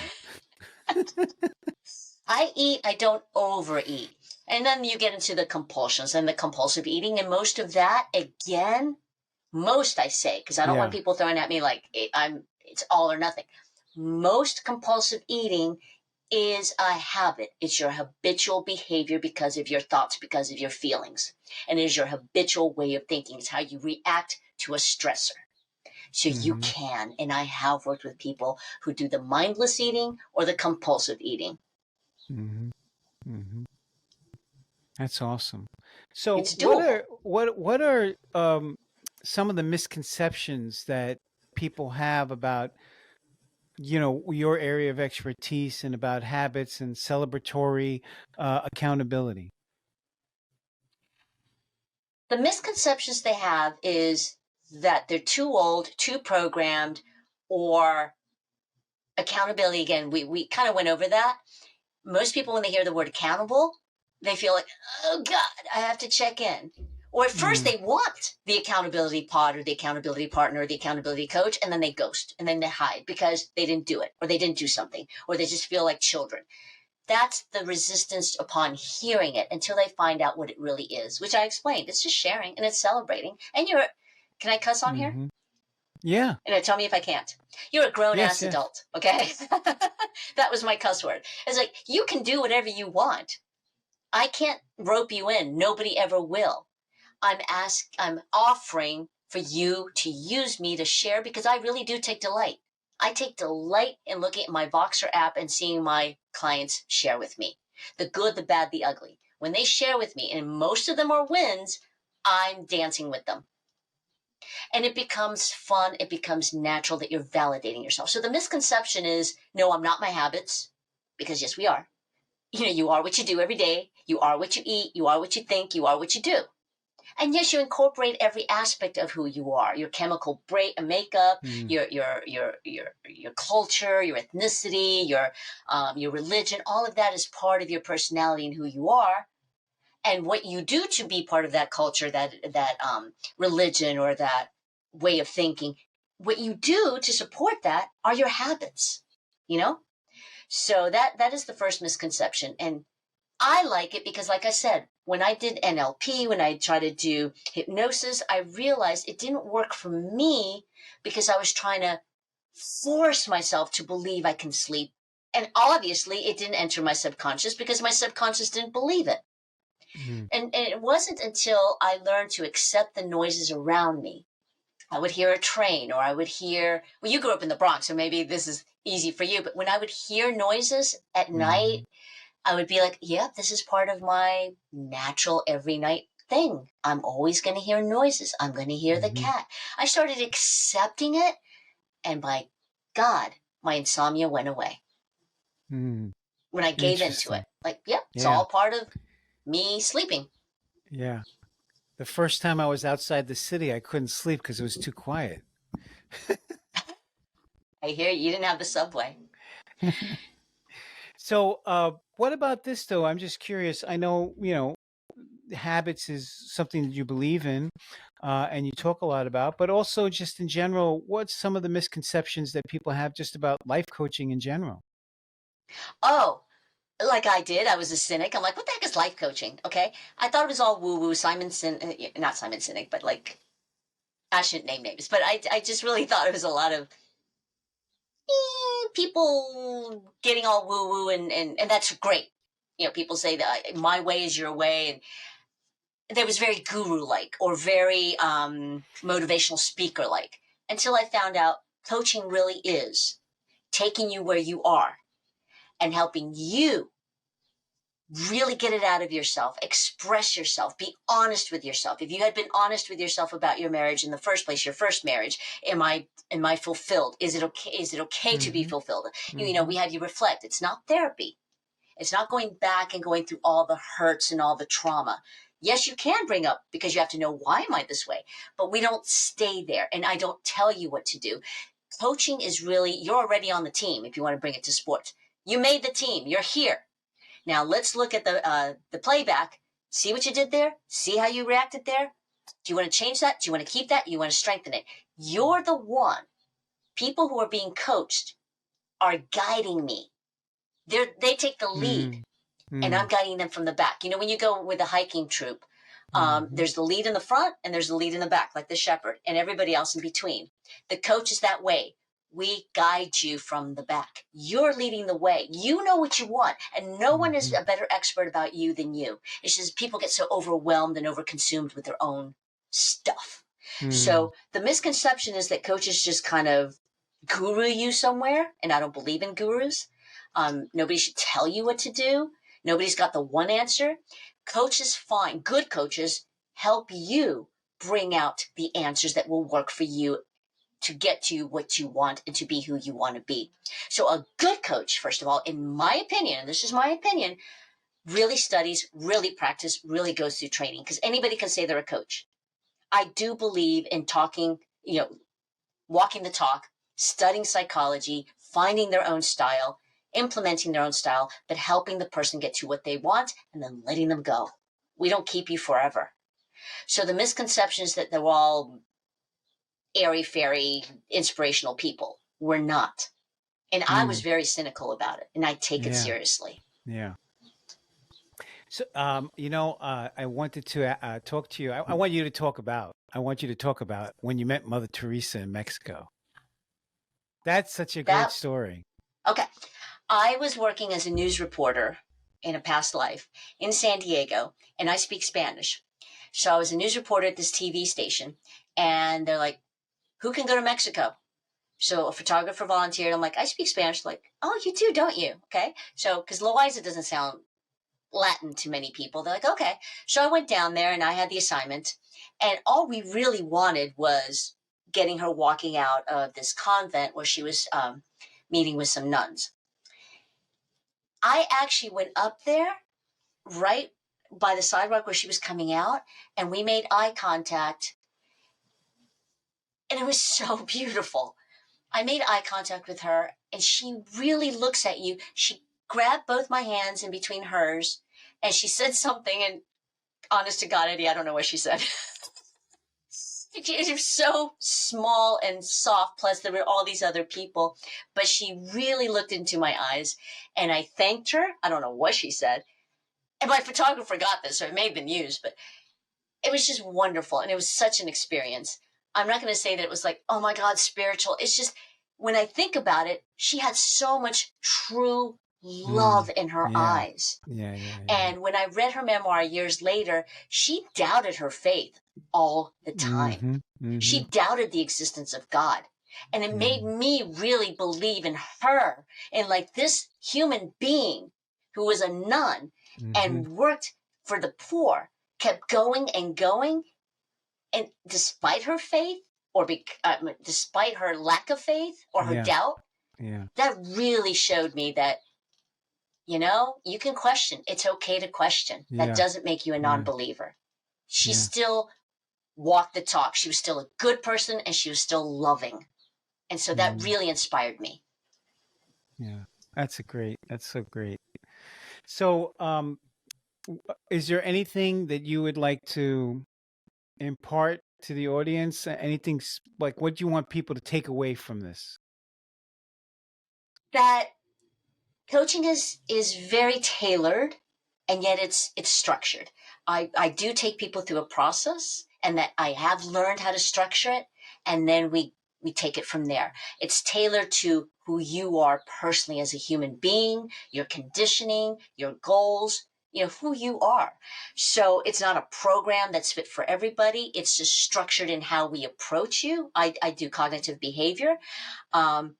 I eat, I don't overeat. And then you get into the compulsions and the compulsive eating. And most of that, again, most I say, because I don't want Yeah. people throwing at me like it's all or nothing. Most compulsive eating is a habit. It's your habitual behavior because of your thoughts, because of your feelings. And it is your habitual way of thinking. It's how you react to a stressor. So you Hmm. can, and I have worked with people who do the mindless eating or the compulsive eating. Hmm. Hmm. That's awesome. So, It's doable. what are some of the misconceptions that people have about your area of expertise and about habits and celebratory accountability? The misconceptions they have is that they're too old, too programmed, or accountability. Again, we kind of went over that. Most people, when they hear the word accountable, they feel like, oh God, I have to check in. Or at first Mm. they want the accountability pod or the accountability partner or the accountability coach, and then they ghost and then they hide because they didn't do it or they didn't do something or they just feel like children. That's the resistance upon hearing it until they find out what it really is, which I explained. It's just sharing and it's celebrating. And can I cuss on here? Hmm. Yeah. And tell me if I can't. You're a grown Yes. ass Yes. adult, okay? That was my cuss word. It's like, you can do whatever you want. I can't rope you in. Nobody ever will. I'm offering for you to use me to share because I really do take delight. I take delight in looking at my Voxer app and seeing my clients share with me. The good, the bad, the ugly. When they share with me, and most of them are wins, I'm dancing with them. And it becomes fun. It becomes natural that you're validating yourself. So the misconception is, no, I'm not my habits, because yes, we are. You are what you do every day. You are what you eat. You are what you think. You are what you do. And yes, you incorporate every aspect of who you are: your chemical makeup, Mm. your culture, your ethnicity, your religion. All of that is part of your personality and who you are. And what you do to be part of that culture, that religion, or that way of thinking, what you do to support that are your habits. You know, so that is the first misconception. And I like it because, like I said, when I did NLP, when I tried to do hypnosis, I realized it didn't work for me because I was trying to force myself to believe I can sleep. And obviously, it didn't enter my subconscious because my subconscious didn't believe it. Mm. And it wasn't until I learned to accept the noises around me. I would hear a train, or I would hear, well, you grew up in the Bronx, so maybe this is easy for you, but when I would hear noises at Hmm. night, I would be like, yep, this is part of my natural every night thing. I'm always going to hear noises. I'm going to hear the Hmm. cat. I started accepting it, and by God, my insomnia went away Mm. when I gave into Interesting. it. Like, yep, it's Yeah. all part of me sleeping. Yeah. The first time I was outside the city, I couldn't sleep because it was too quiet. I hear you didn't have the subway. So, what about this though? I'm just curious. I know, habits is something that you believe in, and you talk a lot about, but also just in general, what's some of the misconceptions that people have just about life coaching in general? Oh, like I did. I was a cynic. I'm like, what the heck is life coaching? Okay. I thought it was all woo woo. Not Simon Sinek, but like, I shouldn't name names, but I just really thought it was a lot of people getting all woo woo, and that's great. People say that my way is your way. And there was very guru like or very motivational speaker like until I found out coaching really is taking you where you are and helping you really get it out of yourself, express yourself, be honest with yourself. If you had been honest with yourself about your marriage in the first place, your first marriage, am I fulfilled? Is it okay to be Hmm. fulfilled? Hmm. We have you reflect. It's not therapy. It's not going back and going through all the hurts and all the trauma. Yes, you can bring up because you have to know why am I this way, but we don't stay there and I don't tell you what to do. Coaching is really you're already on the team if you want to bring it to sports. You made the team. You're here. Now let's look at the playback. See what you did there. See how you reacted there. Do you want to change that? Do you want to keep that? Do you want to strengthen it? You're the one. People who are being coached are guiding me. They take the lead, Hmm. and Hmm. I'm guiding them from the back. When you go with a hiking troop, Hmm. there's the lead in the front and there's the lead in the back, like the shepherd, and everybody else in between. The coach is that way. We guide you from the back. You're leading the way. You know what you want, and no one is Hmm. a better expert about you than you. It's just people get so overwhelmed and overconsumed with their own stuff. Hmm. So the misconception is that coaches just kind of guru you somewhere, and I don't believe in gurus. Nobody should tell you what to do. Nobody's got the one answer. Coaches find good coaches help you bring out the answers that will work for you to get to what you want and to be who you want to be. So a good coach, first of all, in my opinion, and this is my opinion, really studies, really practice, really goes through training because anybody can say they're a coach. I do believe in talking, walking the talk, studying psychology, finding their own style, implementing their own style, but helping the person get to what they want and then letting them go. We don't keep you forever. So the misconception is that they're all airy fairy inspirational people. We're not. And I Hmm. was very cynical about it and I take it Yeah. seriously. Yeah. So, I wanted to talk to you. I want you to talk about. I want you to talk about when you met Mother Teresa in Mexico. That's such a great That story. okay. I was working as a news reporter in a past life in San Diego and I speak Spanish. So I was a news reporter at this TV station and they're like, who can go to Mexico? So a photographer volunteered. I'm like, I speak Spanish. Like, oh, you do, don't you? Okay. So, because Loiza doesn't sound Latin to many people. They're like, okay. So I went down there and I had the assignment. And all we really wanted was getting her walking out of this convent where she was meeting with some nuns. I actually went up there right by the sidewalk where she was coming out and we made eye contact. And it was so beautiful. I made eye contact with her and she really looks at you. She grabbed both my hands in between hers and she said something. And honest to God, Eddie, I don't know what she said. She was so small and soft. Plus, there were all these other people. But she really looked into my eyes and I thanked her. I don't know what she said. And my photographer got this, so it may have been used, but it was just wonderful. And it was such an experience. I'm not going to say that it was like, oh my God, spiritual. It's just when I think about it, she had so much true love Mm. in her Yeah. eyes. Yeah. Yeah. Yeah. And when I read her memoir years later, she doubted her faith all the time. Mm-hmm. Mm-hmm. She doubted the existence of God. And it made Mm-hmm. me really believe in her and like this human being who was a nun Mm-hmm. and worked for the poor, kept going and going. And despite her faith, or despite her lack of faith or her Yeah. doubt, Yeah. that really showed me that, you can question. It's okay to question. That Yeah. doesn't make you a non Yeah. believer. She Yeah. still walked the talk. She was still a good person and she was still loving. And so that Mm. really inspired me. Yeah. That's so great. So, is there anything that you would like to impart to the audience? Anything like what do you want people to take away from this? That coaching is very tailored, and yet it's structured. I do take people through a process, and that I have learned how to structure it, and then we take it from there. It's tailored to who you are personally as a human being, your conditioning, your goals, who you are. So it's not a program that's fit for everybody. It's just structured in how we approach you. I do cognitive behavior. Um,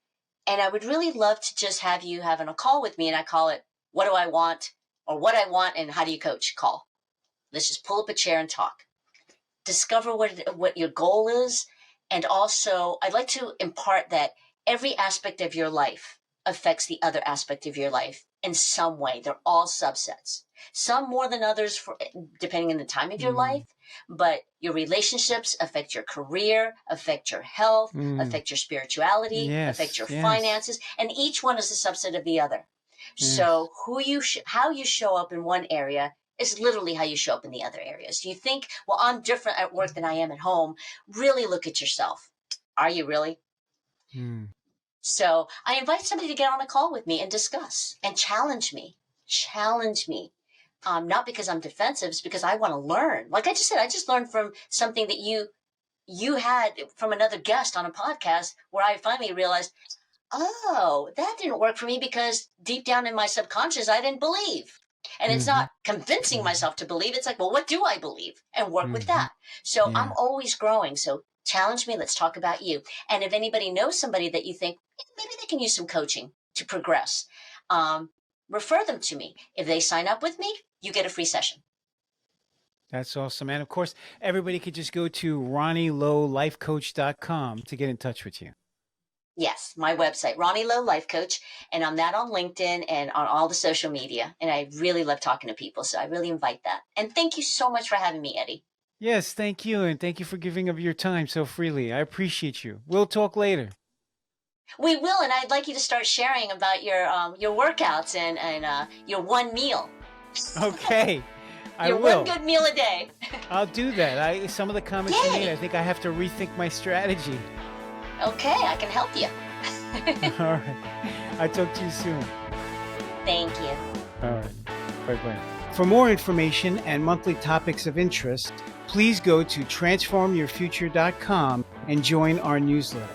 and I would really love to just have you having a call with me, and I call it "What do I want?" or "What I want and how do you coach?" call. Let's just pull up a chair and talk. Discover what your goal is, and also I'd like to impart that every aspect of your life affects the other aspect of your life in some way. They're all subsets. Some more than others depending on the time of your Mm, life, but your relationships affect your career, affect your health, mm. affect your spirituality, affect Yes, your yes, finances, and each one is a subset of the other. yes. So how you show up in one area is literally how you show up in the other areas. You think, well, I'm different at work than I am at home. Really look at yourself. Are you really? Mm, So I invite somebody to get on a call with me and discuss and challenge me. Challenge me. Not because I'm defensive, it's because I want to learn. Like I just said, I just learned from something that you had from another guest on a podcast where I finally realized, oh, that didn't work for me because deep down in my subconscious, I didn't believe. And it's mm-hmm, not convincing mm-hmm, myself to believe. It's like, well, what do I believe? And work with mm-hmm. that. So I'm Yeah, always growing. So challenge me. Let's talk about you. And if anybody knows somebody that you think maybe they can use some coaching to progress, um, refer them to me. If they sign up with me, you get a free session. that's awesome. And of course, everybody could just go to ronnielowlifecoach.com to get in touch with you. Yes, my website, Ronnie Lo Life Coach, and I'm that on LinkedIn and on all the social media. And I really love talking to people, so I really invite that. And thank you so much for having me, Eddie. Yes, thank you. And thank you for giving of your time so freely. I appreciate you. We'll talk later. We will, and I'd like you to start sharing about your workouts and your one meal, Okay, I your one will. good meal a day. I'll do that. Some of the comments you made, Yay! I think I have to rethink my strategy. Okay, I can help you. All right. I'll talk to you soon. Thank you. All right. Bye-bye. For more information and monthly topics of interest, please go to transformyourfuture.com and join our newsletter.